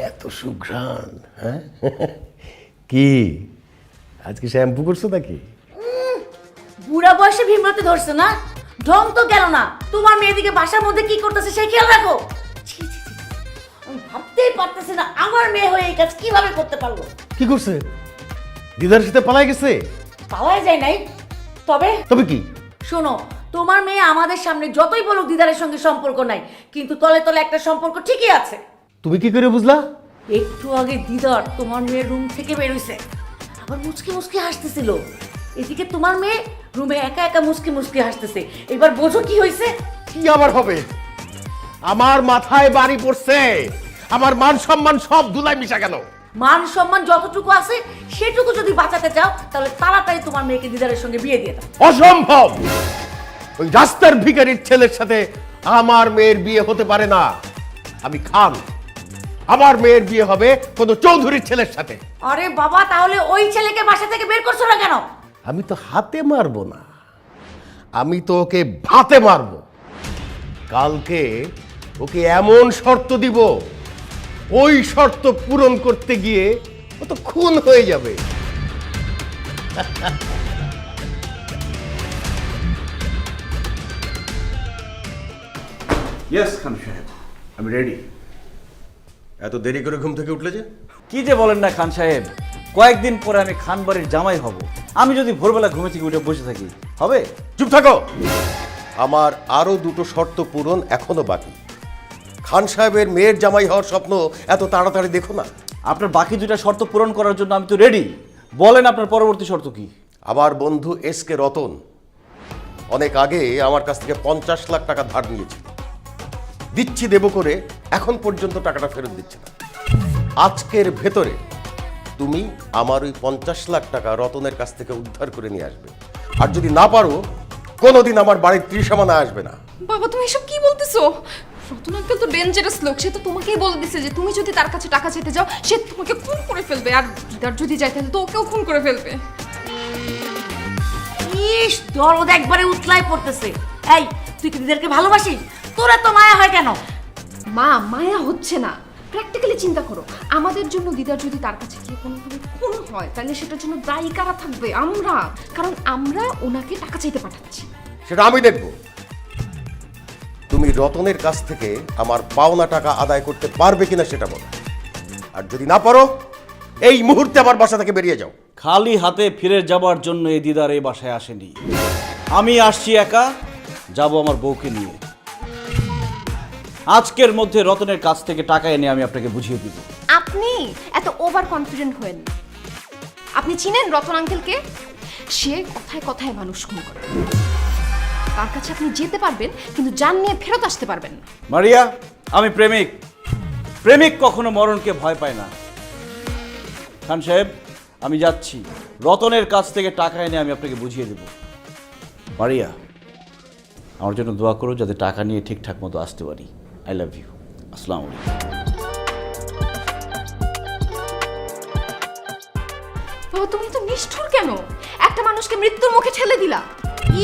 এত সুঘ্রাণ, হ্যাঁ? কি আজকে শ্যাম্পু করছো নাকি? বুড়া বয়সে ভীমরতে ধরছে না, ঢং তো গেল না। তোমার মেয়েদিকে বাসার মধ্যে কি করতেছে সেই খেয়াল রাখো। ছি, ছি, ছি। আমি ভাবতেই পারতেছি না আমার মেয়ে হয়ে এই কাজ কিভাবে করতে পারলো। কি করছে? দিদার সাথে পালাই গেছে? পাওয়াই যায় নাই, তবে তবে কি? শোনো, তোমার মেয়ে আমাদের সামনে যতই বলুক দিদারের সঙ্গে সম্পর্ক নাই, কিন্তু তলে তলে একটা সম্পর্ক ঠিকই আছে। তুমি কি করে বুঝলা? একটু আগে দিদার তোমার মেয়ের রুম থেকে বেরোইছে, আবার মুচকি মুচকি হাসতেছিল। এদিকে তোমার মেয়ে রুমে একা একা মুচকি মুচকি হাসতেছে। এবার বোঝো কি হয়েছে? কি আবার হবে? আমার মাথায় বাড়ি পড়ছে, আমার মান সম্মান সব ধুলাই মিশা গেল। মান সম্মান যতটুকু আছে সেটুকু যদি বাঁচাতে চাও, তাহলে তাড়াতাড়ি তোমার মেয়েকে দিদারের সঙ্গে বিয়ে দিয়ে দাও। অসম্ভব! ওই রাস্তার ভিখারির ছেলের সাথে আমার মেয়ের বিয়ে হতে পারে না। আমি খান, আমার মেয়ের বিয়ে হবে কোনো চৌধুরীর ছেলের সাথে। আরে বাবা, তাহলে ওই ছেলেকে বাসা থেকে বের করছো না কেন? আমি তো হাতে মারবো না, আমি তো ওকে ভাতে মারবো। কালকে ওকে এমন শর্ত দিব, ওই শর্ত পূরণ করতে গিয়ে ও তো খুন হয়ে যাবে। ইয়েস খান সাহেব, আমি রেডি। এত দেরি করে ঘুম থেকে উঠলে যে? কি যে বলেন না খান সাহেব, কয়েকদিন পরে আমি খান বাড়ির জামাই হব। আমি যদি ভোরবেলা ঘুমে থেকে উঠে বসে থাকি হবে? চুপ থাকো। আমার আরো দুটো শর্ত পূরণ এখনো বাকি। খান সাহেবের মেয়ের জামাই হওয়ার স্বপ্ন এত তাড়াতাড়ি দেখো না। আপনার বাকি দুটা শর্ত পূরণ করার জন্য আমি তো রেডি। বলেন আপনার পরবর্তী শর্ত কি? আমার বন্ধু এসকে রতন অনেক আগে আমার কাছ থেকে 50 লাখ টাকা ধার নিয়েছিল। দিচ্ছি দেব করে এখন পর্যন্ত টাকাটা ফেরত দিচ্ছে না। আজকের ভেতরে তুমি আমার ওই 50 লাখ টাকা রতনের কাছ থেকে উদ্ধার করে নিয়ে আসবে। আর যদি না পারো কোনোদিন আমার বাড়ির ত্রিসীমানা আসবে না। বাবা তুমি এসব কি বলতেছো? রতন আঙ্কেল তো ডেঞ্জারাস লোক, সে তো তোমাকেই বলে দিছে যে তুমি যদি তার কাছে টাকা চাইতে যাও সে তোমাকে খুন করে ফেলবে, আর দিদার যদি যাইতে তো ওকেও খুন করে ফেলবে। ইস, দরদ একবারে উতলায় পড়তেছে। এই, তুই কি দিদারকে ভালোবাসিস? তোরা তো মায়া হয় কেন? মা, মায়া হচ্ছে না, প্র্যাকটিক্যালি চিন্তা করো। আমাদের জন্য দিদার যদি তার কাছে গিয়ে কোনোভাবে খুন হয় তাহলে সেটার জন্য দায়ী কারা থাকবে? আমরা, কারণ আমরা ওনাকে টাকা চাইতে পাঠাচ্ছি। সেটা আমি দেখব। তুমি রতনের কাছ থেকে আমার পাওনা টাকা আদায় করতে পারবে কিনা সেটা বলো। আর যদি না পারো এই মুহূর্তে আমার বাসা থেকে বেরিয়ে যাও। খালি হাতে ফিরে যাবার জন্য এই দিদার এই বাসায় আসেনি। আমি আসছি একা, যাব আমার বউকে নিয়ে। আজকের মধ্যে রতনের কাছ থেকে টাকা এনে আমি আপনাকে বুঝিয়ে দিব। আপনি এত ওভার কনফিডেন্ট হয়েন না। আপনি চিনেন রতন আঙ্কেলকে? সে কথায় কথায় মানুষ খুন করে। তার কাছে আপনি যেতে পারবেন কিন্তু জান নিয়ে ফেরত আসতে পারবেন না। মারিয়া, আমি প্রেমিক। প্রেমিক কখনো মরণকে ভয় পায় না। খান সাহেব, আমি যাচ্ছি। রতনের কাছ থেকে টাকা এনে আমি আপনাকে বুঝিয়ে দেব। মারিয়া, আমার জন্য দোয়া করো যাতে টাকা নিয়ে ঠিকঠাক মতো আসতে পারি। I love you. আসসালামু আলাইকুম। বাবা তুমি তো নিষ্ঠুর কেন? একটা মানুষকে মৃত্যুর মুখে ঠেলে দিলা।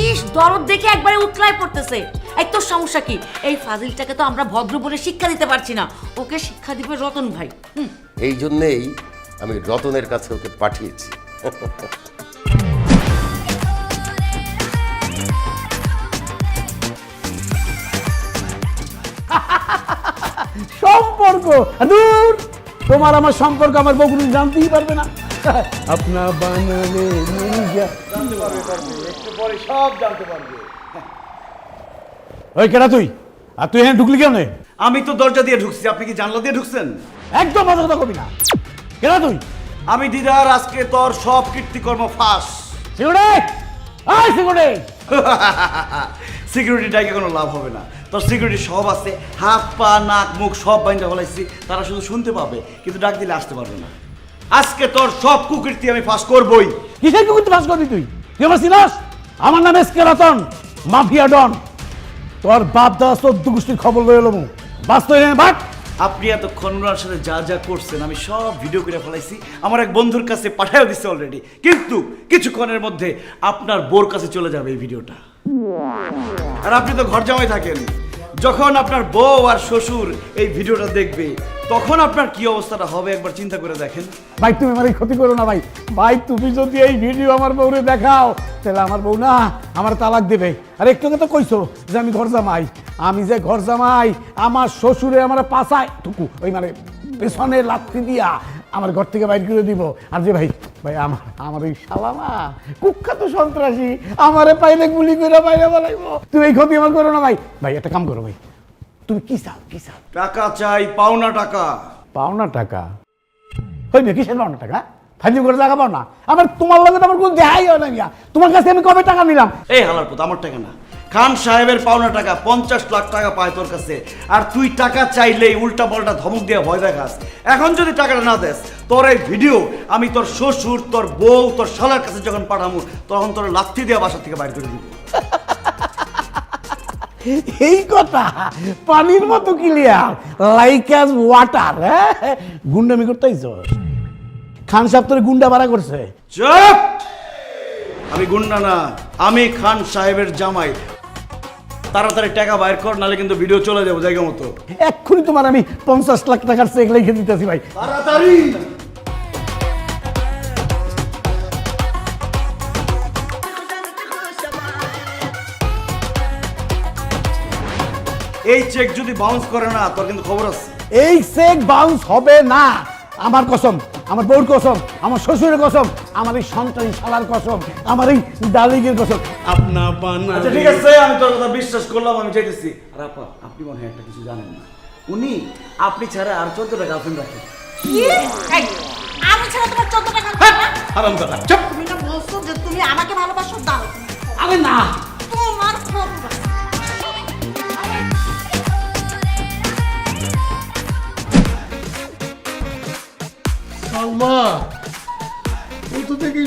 ইস, দরদ দেখে একবারে উতলায় পড়তেছে। এই তোর সমস্যা কি? এই ফাজিলটাকে তো আমরা ভদ্র বলে শিক্ষা দিতে পারছি না, ওকে শিক্ষা দিবে রতন ভাই। এই জন্যেই আমি রতনের কাছে ওকে পাঠিয়েছি। সম্পর্ক দূর, তোমার আমার সম্পর্ক আমার বউ কোনো জানতেই পারবে না। আপনা বানালে একটু পরে সব জানতে পারবে। ওই কেনা তুই, আর তুই এখানে ঢুকলি কেমনে? আমি তো দরজা দিয়ে ঢুকছি, আপনি কি জানলা দিয়ে ঢুকছেন? একদম মাথা কথা কবি না। কেনা তুই? আমি দিদার আজকে তোর সব কীর্তিকর্ম ফাঁস। সিকিউরিটি, আয় সিকিউরিটি। সিকিউরিটি ডাইকে কোনো লাভ হবে না। তোর সিকিউরিটি সব আছে, হাত পা নাক মুখ সব বাইন্দা ফেলাইছি। তারা শুধু শুনতে পাবে কিন্তু ডাক দিলে আসতে পারবে না। আজকে তোর সব কুকীর্তি আমি ফাঁস করবই। কিসের কুকুরতে ফাঁস করবি তুই? তুই আমার চিনাস? আমার নাম এসকে রতন, মাফিয়া ডন। তোর বাপ দাদা 14 গোষ্ঠীর খবর লয়ে এলো বাস্তব বাট। আপনি এতক্ষণ ওনার সাথে যা যা করছেন আমি সব ভিডিও করে ফেলাইছি, আমার এক বন্ধুর কাছে পাঠাও দিচ্ছে অলরেডি। কিন্তু কিছুক্ষণের মধ্যে আপনার বোর কাছে চলে যাবে এই ভিডিওটা। আর আপনি তো ঘর জামাই থাকেন, যখন আপনার বউ আর শ্বশুর এই ভিডিওটা দেখবে তখন আপনার কি অবস্থাটা হবে একবার চিন্তা করে দেখেন। ভাই তুমি আমার ক্ষতি করো না ভাই। ভাই তুমি যদি এই ভিডিও আমার বউরে দেখাও তাহলে আমার বউ না আমার তালাক দেবে। আর একটু তো কইছো যে আমি ঘর জামাই, আমি যে ঘর জামাই আমার শ্বশুরে আমার পাছায় টুকু ওই মানে পেছনে লাথি দিয়া আমার ঘর থেকে বাইর করে দিব। আর যে ভাই ভাই আমার ওই শালামা কুখ্যাত সন্ত্রাসী আমারে পাইলে গুলি করে বাইরে বলাইবো। তুমি এই ক্ষতি আমার করো না ভাই। ভাই একটা কাম করো ভাই, তুমি কি চাও? কি চাও? টাকা চাই, পাওনা টাকা। পাওনা টাকা? হইবে কিসের পাওনা টাকা? ফাইজিং করে টাকা পাও না? আমার তোমার লগে তো আমার কোনো দেখাই হয় না মিয়া। তোমার কাছে আমি কবে টাকা নিলাম? এই হালার পুত, আমার টাকা না, খান সাহেবের পাওনা টাকা। 50 লাখ টাকা পায় তোর কাছে, আর তুই টাকা চাইলেই উল্টা পাল্টা ধমক দিয়ে ভয় দেখাস। এখন যদি টাকাটা না দেস, তোর এই ভিডিও আমি তোর শ্বশুর, তোর বউ, তোর শালার কাছে যখন পাঠাবো তখন তোর লাথি দিয়ে বাসা থেকে বাইর করে দিব। এই কথা পানির মতো ক্লিয়ার, লাইক অ্যাজ ওয়াটার। গুন্ডামি করতেইছ? খান সাহেব তোর গুন্ডা ভাড়া করছে? চুপ! আমি গুন্ডা না, আমি খান সাহেবের জামাই। তাড়াতাড়ি টাকা বাইর কর, নাহলে কিন্তু ভিডিও চলে যাবো জায়গা মতো। এক্ষুনি তোমার আমি 50 লাখ টাকার চেক লিখে দিতেছি ভাই। তাড়াতাড়ি! এই চেক যদি বাউন্স করে না তোর কিন্তু খবর আছে। এই চেক বাউন্স হবে না। আমার কসম, আমার বউর কসম, আমার শ্বশুরের কসম, আমার এই সন্তানী শালার কসম, আমার এই ডালিগের কসম। আচ্ছা ঠিক আছে, আমি তোর কথা বিশ্বাস করলাম, আমি চাইতেছি। আর আপা, আপনি মনে হয় একটা কিছু জানেন না, উনি আপনি ছাড়া আর 14টা গার্লফ্রেন্ড রাখেন। কি? এই, আমি ছাড়া তোমার 14 টাকা হারামজাদা, চুপ। তুমি না বলছো যে তুমি আমাকে ভালোবাসো, দাও। আরে না, তোমার খবর। সালমা, ও তো দেখি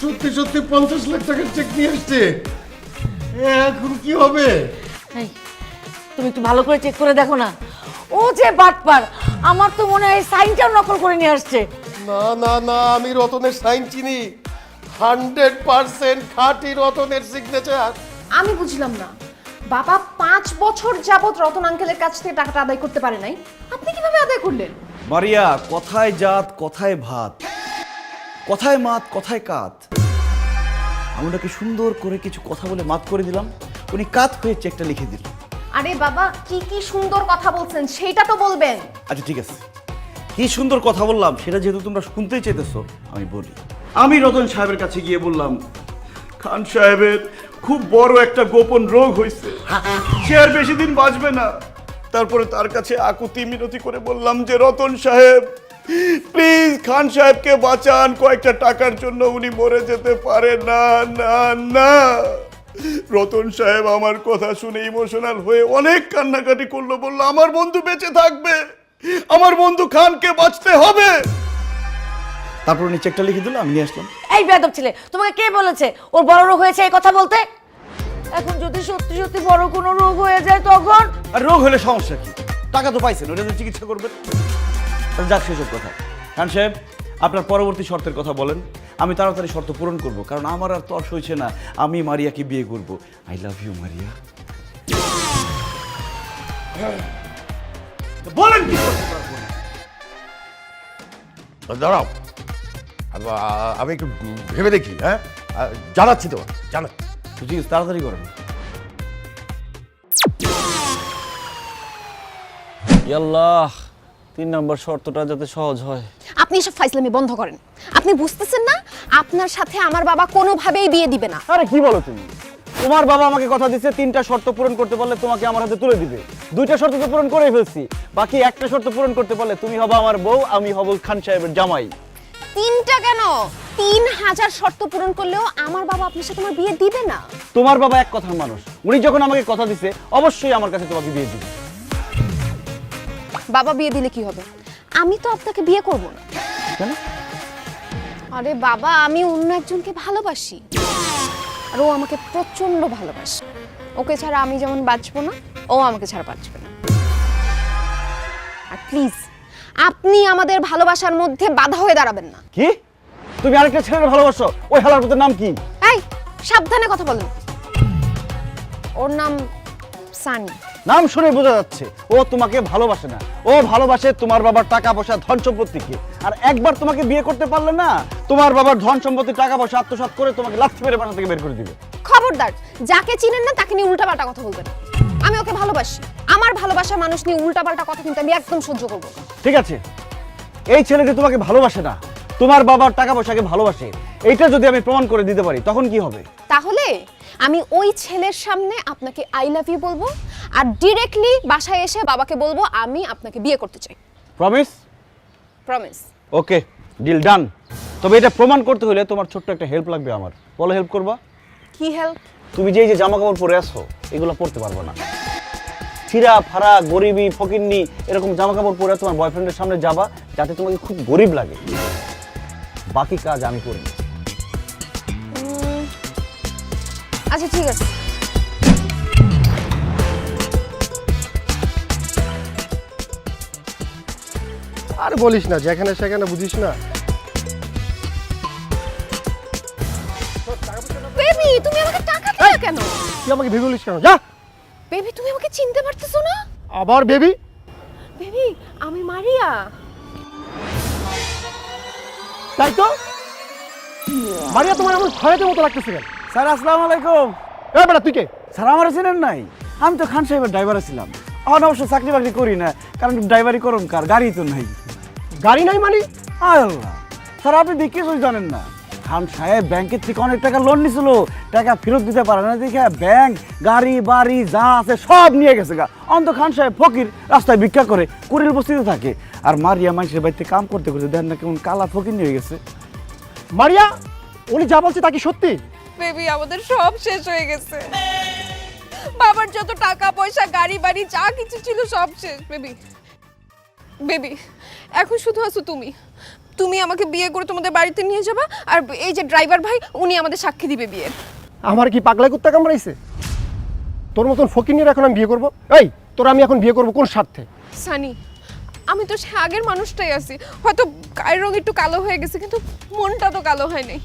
সত্যি সত্যি 50 লাখ টাকার চেক নিয়ে আসছে। এখন কি হবে? এই, তুমি একটু ভালো করে চেক করে দেখো না, ও যে বাটপার, আমার তো মনে হয় সাইনটাও নকল করে নিয়ে আসছে। না না না, আমি রতনের সাইন চিনি, 100% খাঁটি রতনের সিগনেচার। আমি বুঝলাম না, বাবা 5 বছর যাবত রতন আঙ্কেলের কাছ থেকে টাকাটা আদায় করতে পারে নাই, আপনি কিভাবে আদায় করলেন? মারিয়া, কথায় জাত, কথায় ভাত, কথায় মাত, কথায় কাত। আমি ওনাকে সুন্দর করে কিছু কথা বলে মাত করে দিলাম, উনি কাত হয়ে চেকটা লিখে দিল। আরে বাবা, কি কি সুন্দর কথা বলছেন সেইটা তো বলবেন। আচ্ছা ঠিক আছে, কি সুন্দর কথা বললাম সেটা যেহেতু তোমরা শুনতেই চাইতেছো, আমি বলি। আমি রতন সাহেবের কাছে গিয়ে বললাম, খান সাহেবের খুব বড় একটা গোপন রোগ হয়েছে, সে আর বেশি দিন বাঁচবে না। তারপরে তার কাছে আকুতি মিনতি করে বললাম যে রতন সাহেব প্লিজ খান সাহেবকে বাঁচান, কয়েকটা টাকার জন্য উনি মরে যেতে পারে না। না না, রতন সাহেব আমার কথা শুনে ইমোশনাল হয়ে অনেক কান্নাকাটি করলো, বললো আমার বন্ধু বেঁচে থাকবে, আমার বন্ধু খানকে বাঁচতে হবে। তারপর উনি চেকটা লিখে দিল, আমি নিয়ে আসলাম। এই বেয়াদব ছেলে, তোমাকে কে বলেছে ওর বড় রোগ হয়েছে এই কথা বলতে? এখন যদি সত্যি সত্যি বড় কোনো রোগ হয়ে যায় তখন? আর রোগ হলে সমস্যা কি, টাকা তো পাইছেন, ওটা চিকিৎসা করবেন। যাক সেসব কথা। খান সাহেব, আপনার পরবর্তী শর্তের কথা বলেন, আমি তাড়াতাড়ি শর্ত পূরণ করব, কারণ আমার আর তর্স হয়েছে না, আমি মারিয়াকে বিয়ে করব। I love you Maria. বলেন কি করতে পারবো না? দাঁড়াও, আমি একটু ভেবে দেখি। হ্যাঁ, জানাচ্ছি তো, জানাচ্ছি। ঠিক আছে, তাড়াতাড়ি করেন। আল্লাহ, 3 নম্বর শর্তটা যাতে সহজ হয়। আপনি এসব ফাইজলামি বন্ধ করেন। আপনি বুঝতেছেন না আপনার সাথে আমার বাবা কোনোভাবেই বিয়ে দিবে না। আরে কি বলো তুমি? তোমার বাবা আমাকে কথা দিচ্ছে 3টা শর্ত পূরণ করতে পারলে তোমাকে আমার হাতে তুলে দিবে। 2টা শর্ত তো পূরণ করেই ফেলছি, বাকি একটা শর্ত পূরণ করতে পারলে তুমি হবে আমার বউ, আমি হব খান সাহেবের জামাই। 3টা কেন, 3000 শর্ত পূরণ করলেও আমার বাবা আপনার সাথে আমার বিয়ে দিবে না। তোমার বাবা এক কথার মানুষ, উনি যখন আমাকে কথা দিছে অবশ্যই আমার কাছে তোমাকে বিয়ে দিবে। বাবা বিয়ে দিলে কি হবে? আমি তো আপনাকে বিয়ে করব না। কেন? আরে বাবা, আমি অন্য একজনকে ভালোবাসি, আর ও আমাকে প্রচন্ড ভালোবাসে। ওকে ছাড়া আমি যেমন বাঁচবো না, ও আমাকে ছাড়া বাঁচবে না। আর প্লিজ আপনি আমাদের ভালোবাসার মধ্যে বাধা হয়ে দাঁড়াবেন না। কি? তুমি আরেকটা ছেলের ভালোবাসো? ওই হালার পুতের নাম কি? এই, সাবধানে কথা বলেন। ওর নাম সানি। নাম শুনে বোঝা যাচ্ছে ও তোমাকে ভালোবাসে না, ও ভালোবাসে তোমার বাবার টাকা পয়সা, ধন সম্পত্তিকে। আর একবার তোমাকে বিয়ে করতে পারলে না, তোমার বাবার ধন সম্পত্তি, টাকা পয়সা আত্মসাৎ করে তোমাকে লাথি মেরে বাসা থেকে বের করে দিবে। খবরদার, যাকে চিনেন না তাকে নিয়ে উল্টাপাল্টা কথা বলবেন। আমি ওকে ভালোবাসি, আমার ভালোবাসা মানুষ নিয়ে উল্টাপাল্টা কথা কিন্তু আমি একদম সহ্য করব না। ঠিক আছে, এই ছেলেটি তোমাকে ভালোবাসে না, তোমার বাবার টাকা পয়সাকে ভালোবাসে, এইটা যদি আমি প্রমাণ করে দিতে পারি তখন কি হবে? তাহলে আমি ওই ছেলের সামনে আপনাকে আই লাভ ইউ বলবো, আর ডিরেক্টলি বাসায় এসে বাবাকে বলবো আমি আপনাকে বিয়ে করতে চাই। প্রমিস? প্রমিস। ওকে, ডিল ডান। তবে এটা প্রমাণ করতে হলে তোমার ছোট্ট একটা হেল্প লাগবে আমার। বলো, হেল্প করবা? কি হেল্প? তুমি যে জামা কাপড় পরে আসো এগুলো পরতে পারবে না, ছিঁড়া ফাড়া গরিবি ফকিন্নি এরকম জামা কাপড় পরে তোমার বয়ফ্রেন্ডের সামনে যাবা, যাতে তোমাকে খুব গরিব লাগে। বাকি কাজ আমি করি। আচ্ছা ঠিক আছে। আর বলিস না, যেখানে সেখানে বুঝিস না। বেবি, তুমি আমাকে টাকা দিলে কেন? তুই আমাকে ভেবে বলিস কেন? যা। বেবি, তুমি আমাকে চিনতে পারতেছো না? আবার বেবি? বেবি, আমি মারিয়া। তাই তো, মারিয়া তোমার এমন খয়াতের মতো লাগতেছে কেন? স্যার আসসালামু আলাইকুম। এই বেটা, তুই কে? স্যার আমার চিনেন নাই? আমি তো খান সাহেবের ড্রাইভার ছিলাম। এখন অবশ্য চাকরি বাকরি করি না, কারণ ড্রাইভারি করুন কার, গাড়ি তো নাই। গাড়ি নাই মানে? আয় আল্লাহ, স্যার আপনি দেখে কিছুই জানেন না। খান সাহেব ব্যাংকের থেকে অনেক টাকা লোন নিছিল, টাকা ফেরত দিতে পারে না দেখে ব্যাংক, গাড়ি বাড়ি যা আছে সব নিয়ে গেছে গা। অন্ত খান সাহেব ফকির, রাস্তায় ভিক্ষা করে, কুড়িল বস্তিতে থাকে। আর মারিয়া মানুষের বাড়িতে কাম করতে করতে দেন না কেমন কালা ফকির নিয়ে গেছে। মারিয়া, উনি যা বলছে তা কি সত্যি? বেবি আমাদের সব শেষ হয়ে গেছে, বাবার যত টাকা পয়সা গাড়ি বাড়ি যা কিছু ছিল সব শেষ। বেবি বেবি এখন শুধু আছো তুমি, তুমি আমাকে বিয়ে করে তোমাদের বাড়িতে নিয়ে যাবা, আর এই যে ড্রাইভার ভাই উনি আমাদের সাক্ষী দিবে বিয়ের। আমার কি পাগলা কুত্তা কামড়াইছে? তোর মতন ফকির এখন আমি বিয়ে করবো? এই তোর আমি এখন বিয়ে করবো কোন স্বার্থে? সানি, আমি তো সে আগের মানুষটাই আছি, হয়তো গায়ের রং একটু কালো হয়ে গেছে কিন্তু মনটা তো কালো হয় নাই।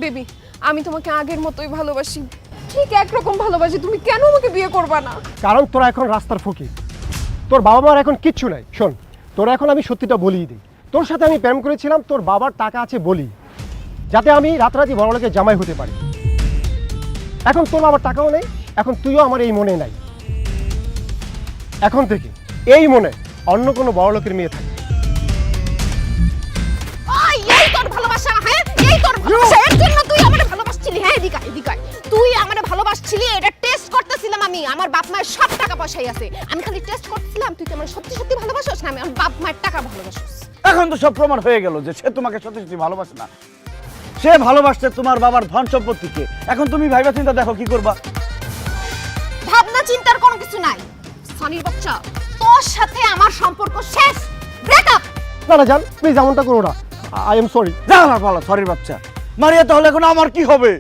বেবি আমি তোমাকে আগের মতোই ভালোবাসি, ঠিক একরকম ভালোবাসি, তুমি কেন আমাকে বিয়ে করবা না? কারণ তোরা এখন রাস্তার ফকির, তোর বাবা মার এখন কিচ্ছু নাই। শোন, তোরা এখন আমি সত্যিটা বলিয়ে দিই, তোর সাথে আমি প্রেম করেছিলাম তোর বাবার টাকা আছে বলি, যাতে আমি রাতারাতি বড়লোকের জামাই হতে পারি। এখন তোর বাবার টাকাও নেই, এখন তুইও আমার এই মনে নাই। এখন থেকে এই মনে অন্য কোনো বড়লোকের মেয়ে থাকে। ওই এই তোর ভালোবাসা, হ্যাঁ এই তোর ভালোবাসা, এর জন্য তুই আমারে ভালোবাসছিলি? হ্যাঁ এদিকে এদিকে তুই আমারে ভালোবাসছিলি, এটা টেস্ট করতেছিলাম আমি। আমার বাপ মায়ের সব টাকা পয়সাই আছে, আমি খালি টেস্ট করতেছিলাম তুই কি আমার সত্যি সত্যি ভালোবাসিস না আমি আমার বাপ মায়ের টাকা ভালোবাসিস। এখন তো সব প্রমাণ হয়ে গেল যে সে তোমাকে সত্যি সত্যি ভালোবাসে না, সে ভালোবাসছে তোমার বাবার ধন সম্পত্তিকে। এখন তুমি ভাইবা চিন্তা দেখো কি করবা। ভাবনা চিন্তার কোনো কিছু নাই। সনির বাচ্চা, তোর সাথে আমার সম্পর্ক শেষ, ব্রেকআপ। না না জান, প্লিজ এমনটা করো না, আই এম সরি। যা না বলো সরির বাচ্চা। মারিয়া তাহলে এখন আমার কি হবে?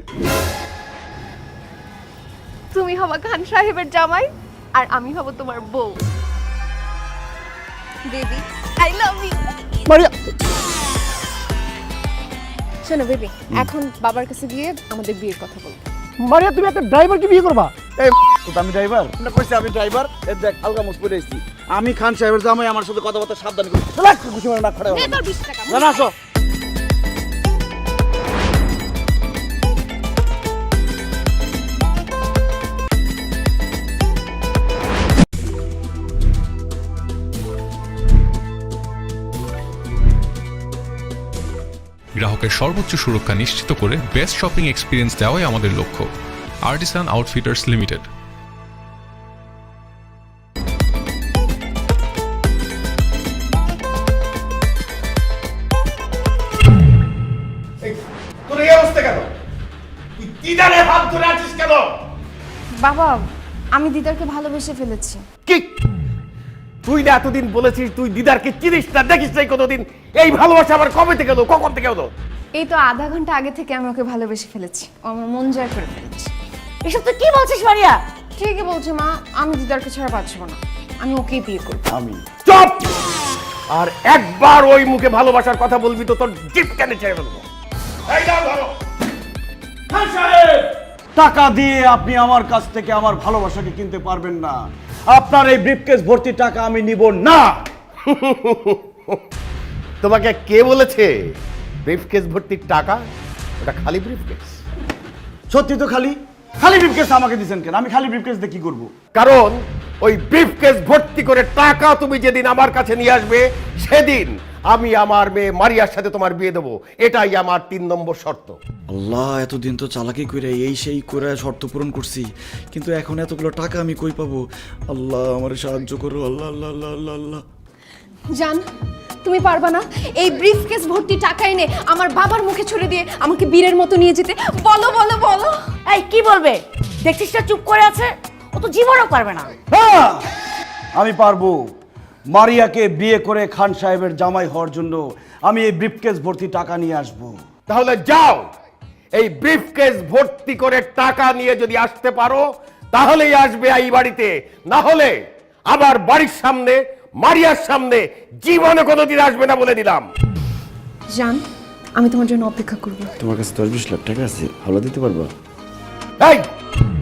তুমি হবা খান সাহেবের জামাই আর আমি হব তোমার বউ। Baby I love you. Maria, শোনো বেবি, এখন বাবার কাছে গিয়ে আমাদের বিয়ের কথা বলবো। মারিয়া তুমি একটা ড্রাইভারকে বিয়ে করবা? এই আমি ড্রাইভার না কইছি, আমি ড্রাইভার। এই দেখ হালকা মুখ পরে আইছি আমি। খান সাহেবের জামাই, আমার সাথে কথাবার্তা সাবধান করে লাখ খুশি মানে না খড়ে নে তোর 20 টাকা। না আসো। গ্রাহকের সর্বোচ্চ সুরক্ষা নিশ্চিত করে বেস্ট শপিং এক্সপিরিয়েন্স দেওয়াই আমাদের লক্ষ্য। Artisan Outfitters Limited. তোর এই অবস্থা কেন? তুই দিদারে হাত ধরে আছিস কেন? বাবা, আমি দিদারকে ভালোবেসে ফেলেছি। কি তুই না এতদিন বলেছিস তুই দিদারকে চিনিস না, দেখিস নাই কোনোদিন? এই ভালোবাসা আবার কবে থেকে হলো, কখন থেকে হলো? এই তো আধা ঘন্টা আগে থেকে আমি ওকে ভালোবেসে ফেলেছি, ও আমার মন জয় করে ফেলেছি। এসব তুই কি বলছিস মারিয়া? ঠিকই বলছে মা, আমি দিদারকে ছাড়া বাঁচব না, আমি ওকেই বিয়ে করবো। আমি চুপ! আর একবার ওই মুখে ভালোবাসার কথা বলবি তো তোর জিপ কেটে ছেড়ে ফেলবো। এই দাও ধরো। খান সাহেব, টাকা দিয়ে আপনি আমার কাছ থেকে আমার ভালোবাসাকে কিনতে পারবেন না। আপনার এই ব্রিফকেস ভর্তি টাকা আমি নিব না। তোমাকে কে বলেছে ব্রিফকেস ভর্তি টাকা? ওটা খালি ব্রিফকেস। সত্যি তো খালি খালি ব্রিফকেস আমাকে দিবেন কেন? আমি খালি ব্রিফকেস দিয়ে কি করব? কারণ ওই ব্রিফকেস ভর্তি করে টাকা তুমি যেদিন আমার কাছে নিয়ে আসবে সেদিন আমি আমার মেয়ে মারিয়ার সাথে তোমার বিয়ে দেবো। এটাই আমার 3 নম্বর শর্ত। আল্লাহ, এতদিন তো চালাকি করে এই সেই করে শর্ত পূরণ করছি, কিন্তু এখন এতগুলো টাকা আমি কই পাবো? আল্লাহ আমার সাহায্য করো। আল্লাহ আল্লাহ আল্লাহ আল্লাহ আল্লাহ। জান, তুমি পারবা না এই ব্রিফকেস ভর্তি টাকা এনে আমার বাবার মুখে ছুড়ে দিয়ে আমাকে বীরের মতো নিয়ে যেতে? বলো বলো বলো। এই কি বলবে? দেখছিস না চুপ করে আছে, ও তো জীবনও পারবে না। হ্যাঁ, আমি পারবো। মারিয়াকে বিয়ে করে খান সাহেবের জামাই হওয়ার জন্য আমি এই ব্রিফকেস ভর্তি টাকা নিয়ে আসব। তাহলে যাও, এই ব্রিফকেস ভর্তি করে টাকা নিয়ে যদি আসতে পারো তাহলেই আসবে এই বাড়িতে, না হলে আবার বাড়ির সামনে মারিয়ার সামনে জীবনে কোনোদিন আসবে না বলে দিলাম। জান, আমি তোমার জন্য অপেক্ষা করব। তোমার কাছে 10-20 লাখ টাকা আছে, হাওলা দিতে পারবা? এই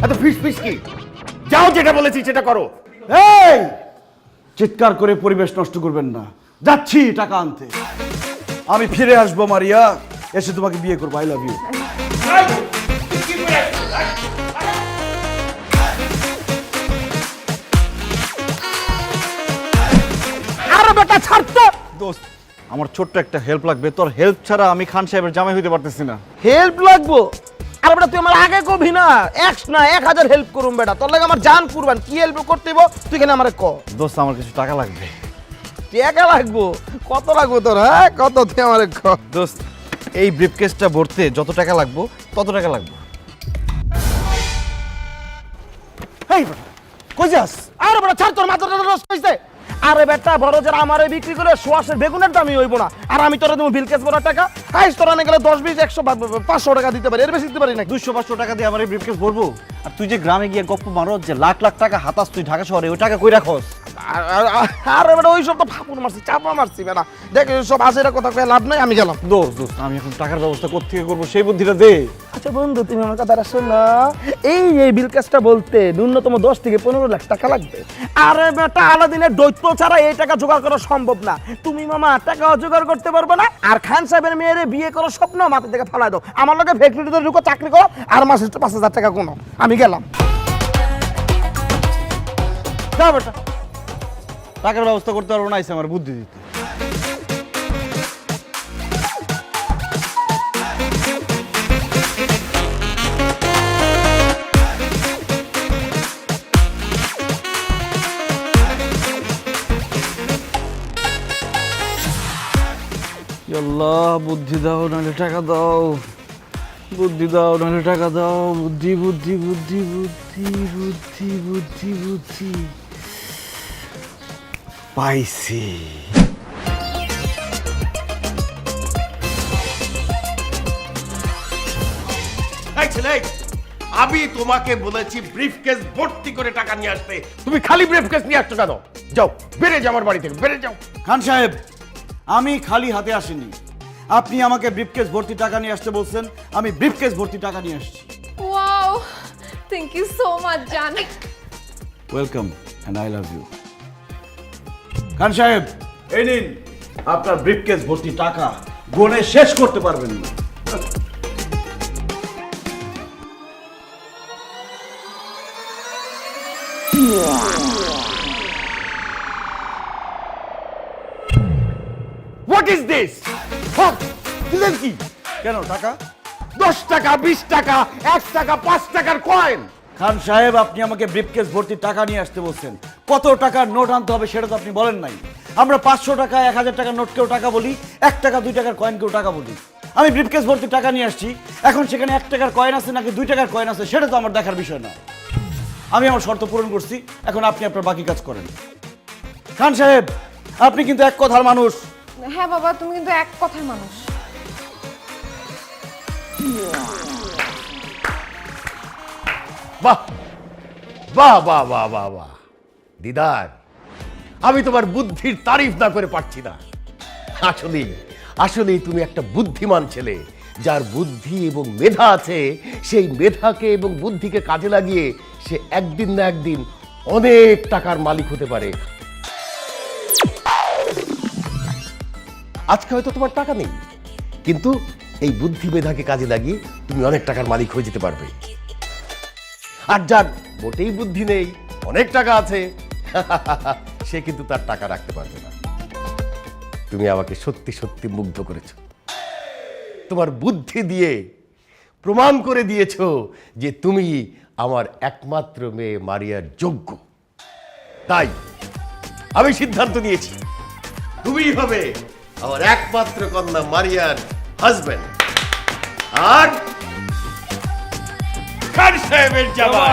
এত ফিস ফিস কি? যাও, যেটা বলেছি সেটা করো। এই চিৎকার করে পরিবেশ নষ্ট করবেন না, যাচ্ছি টাকা আনতে। আমি ফিরে আসবো মারিয়া, এসে তোমাকে বিয়ে করবো। I love you. আরে বেটা ছাড় তো। দোস্ত আমার ছোট্ট একটা হেল্প লাগবে, তোর হেল্প ছাড়া আমি খান সাহেবের জামাই হইতে পারতেছি না। হেল্প লাগবো? আর বেটা তুই আমার আগে কবি না, 1000 হেল্প করুম বেটা, তোর লাগে আমার জান কুরবান। কি হেল্প করতে হইব তুই কেন আমারে ক। দোস্ত আমার কিছু টাকা লাগবে। টাকা লাগবো? কত লাগবো তোর? হ্যাঁ কত তুই আমারে ক। দোস্ত এই ব্রিফকেসটা ভরতে যত টাকা লাগবে তত টাকা লাগবে। এই বেটা কই যাস? আরে বেটা ছাড়, তোর মাথাটা নষ্ট হইছে। আরে বেটা বড় যারা আমারে বিক্রি করে সোয়াশের বেগুনের দামই হইব না, আর আমি তোরা দেবো বিলকেস বড় টাকা। হাইস তোরা না গেলে 10 20 100 500 টাকা দিতে পারি, এর বেশি দিতে পারি না। 200-500 টাকা দিয়ে আমার এই ব্রিফকেস ভরবো? আর তুই যে গ্রামে গিয়ে গপ্প মারো যে লাখ লাখ টাকা হাতাস তুই ঢাকা শহরে, ওই টাকা কই রাখস? আরে বেটা ওই সব তো ফাপুর মারছি, চাপা মারছি বেটা। দেখ সব হাসিরা কথা কয়ে লাভ নাই, আমি গেলাম। দোস্ত আমি এখন টাকার ব্যবস্থা কোত্থেকে করবো সেই বুদ্ধিটা দে। আচ্ছা বন্ধু তুমি আমার কথাটা শোনো, এই বিলকেসটা বলতে ন্যূনতম 10 থেকে 15 লাখ টাকা লাগবে। আরে বেটা আলাদিনের দৈত্য ছাড়া এই টাকা জোগাড় করা সম্ভব না। তুমি মামা টাকা জোগাড় করতে পারবে না, আর খান সাহেবের মেয়েরে বিয়ে করার স্বপ্ন মাথা থেকে ফালাই দাও। আমার লগে ফ্যাক্টরিতে ঢুকো, চাকরি করো, আর মাসে 5000 টাকা কোনো। আমি গেলাম। যা বেটা, টাকার ব্যবস্থা করতে পারবো না, আইসে আমার বুদ্ধি দিতে। আল্লাহ বুদ্ধি দাও নাহলে টাকা দাও, বুদ্ধি দাও নাহলে টাকা দাও, বুদ্ধি বুদ্ধি বুদ্ধি বুদ্ধি বুদ্ধি বুদ্ধি বুদ্ধি পাইছি। এই ছেলে, আমি তোমাকে বলেছি ব্রিফকেস ভর্তি করে টাকা নিয়ে আসতে, তুমি খালি ব্রিফকেস নিয়ে আসছো কেন? যাও বেরে যাও আমার বাড়ি থেকে, বেরে যাও। খান সাহেব আমি খালি হাতে আসিনি, আপনি আমাকে ব্রিফকেস ভর্তি টাকা নিয়ে আসতে বলছেন, আমি ব্রিফকেস ভর্তি টাকা নিয়ে আসছি। Wow, thank you so much জান। Welcome and I love you. Khan সাহেব এই নিন আপনার ব্রিফকেস ভর্তি টাকা, গুনে শেষ করতে পারবেন না। What is this? দিলেন কি? কেন টাকা? 10 টাকা, 20 টাকা, 1 টাকা, 5 টাকার কয়েন। খান সাহেব আপনি আমাকে ব্রিফকেস ভর্তি টাকা নিয়ে আসতে বলছেন, কত টাকার নোট আনতে হবে সেটা তো আপনি বলেন নাই। আমরা 500 টাকা 1000 টাকার নোটকেও টাকা বলি, 1 টাকা 2 টাকার কয়েনকেও টাকা বলি। আমি ব্রিফকেস ভর্তি টাকা নিয়ে আসছি, এখন সেখানে 1 টাকার কয়েন আছে নাকি 2 টাকার কয়েন আছে সেটা তো আমার দেখার বিষয় না। আমি আমার শর্ত পূরণ করছি, এখন আপনি আপনার বাকি কাজ করেন। খান সাহেব আপনি কিন্তু এক কথার মানুষ। হ্যাঁ বাবা, তুমি কিন্তু এক কথার মানুষ। বাহ বাহ বাহ বাহ বাহ বাহ দিদার, আমি তোমার বুদ্ধির তারিফ না করে পারছি না। আসলেই তুমি একটা বুদ্ধিমান ছেলে, যার বুদ্ধি এবং মেধা আছে। সেই মেধাকে এবং বুদ্ধিকে কাজে লাগিয়ে সে একদিন না একদিন অনেক টাকার মালিক হতে পারে। আজকে হয়তো তোমার টাকা নেই, কিন্তু এই বুদ্ধি মেধাকে কাজে লাগিয়ে তুমি অনেক টাকার মালিক হয়ে যেতে পারবে। আর যার মোটেই বুদ্ধি নেই, অনেক টাকা আছে, সে কিন্তু তার টাকা রাখতে পারবে না। তুমি আমাকে সত্যি সত্যি মুগ্ধ করেছো। তোমার বুদ্ধি দিয়ে প্রমাণ করে দিয়েছো যে তুমি আমার একমাত্র মেয়ে মারিয়ার যোগ্য। তাই আমি সিদ্ধান্ত নিয়েছি, তুমিই হবে আমার একমাত্র কন্যা মারিয়ার হাজবেন্ড আর খান সাহেবের জামাই।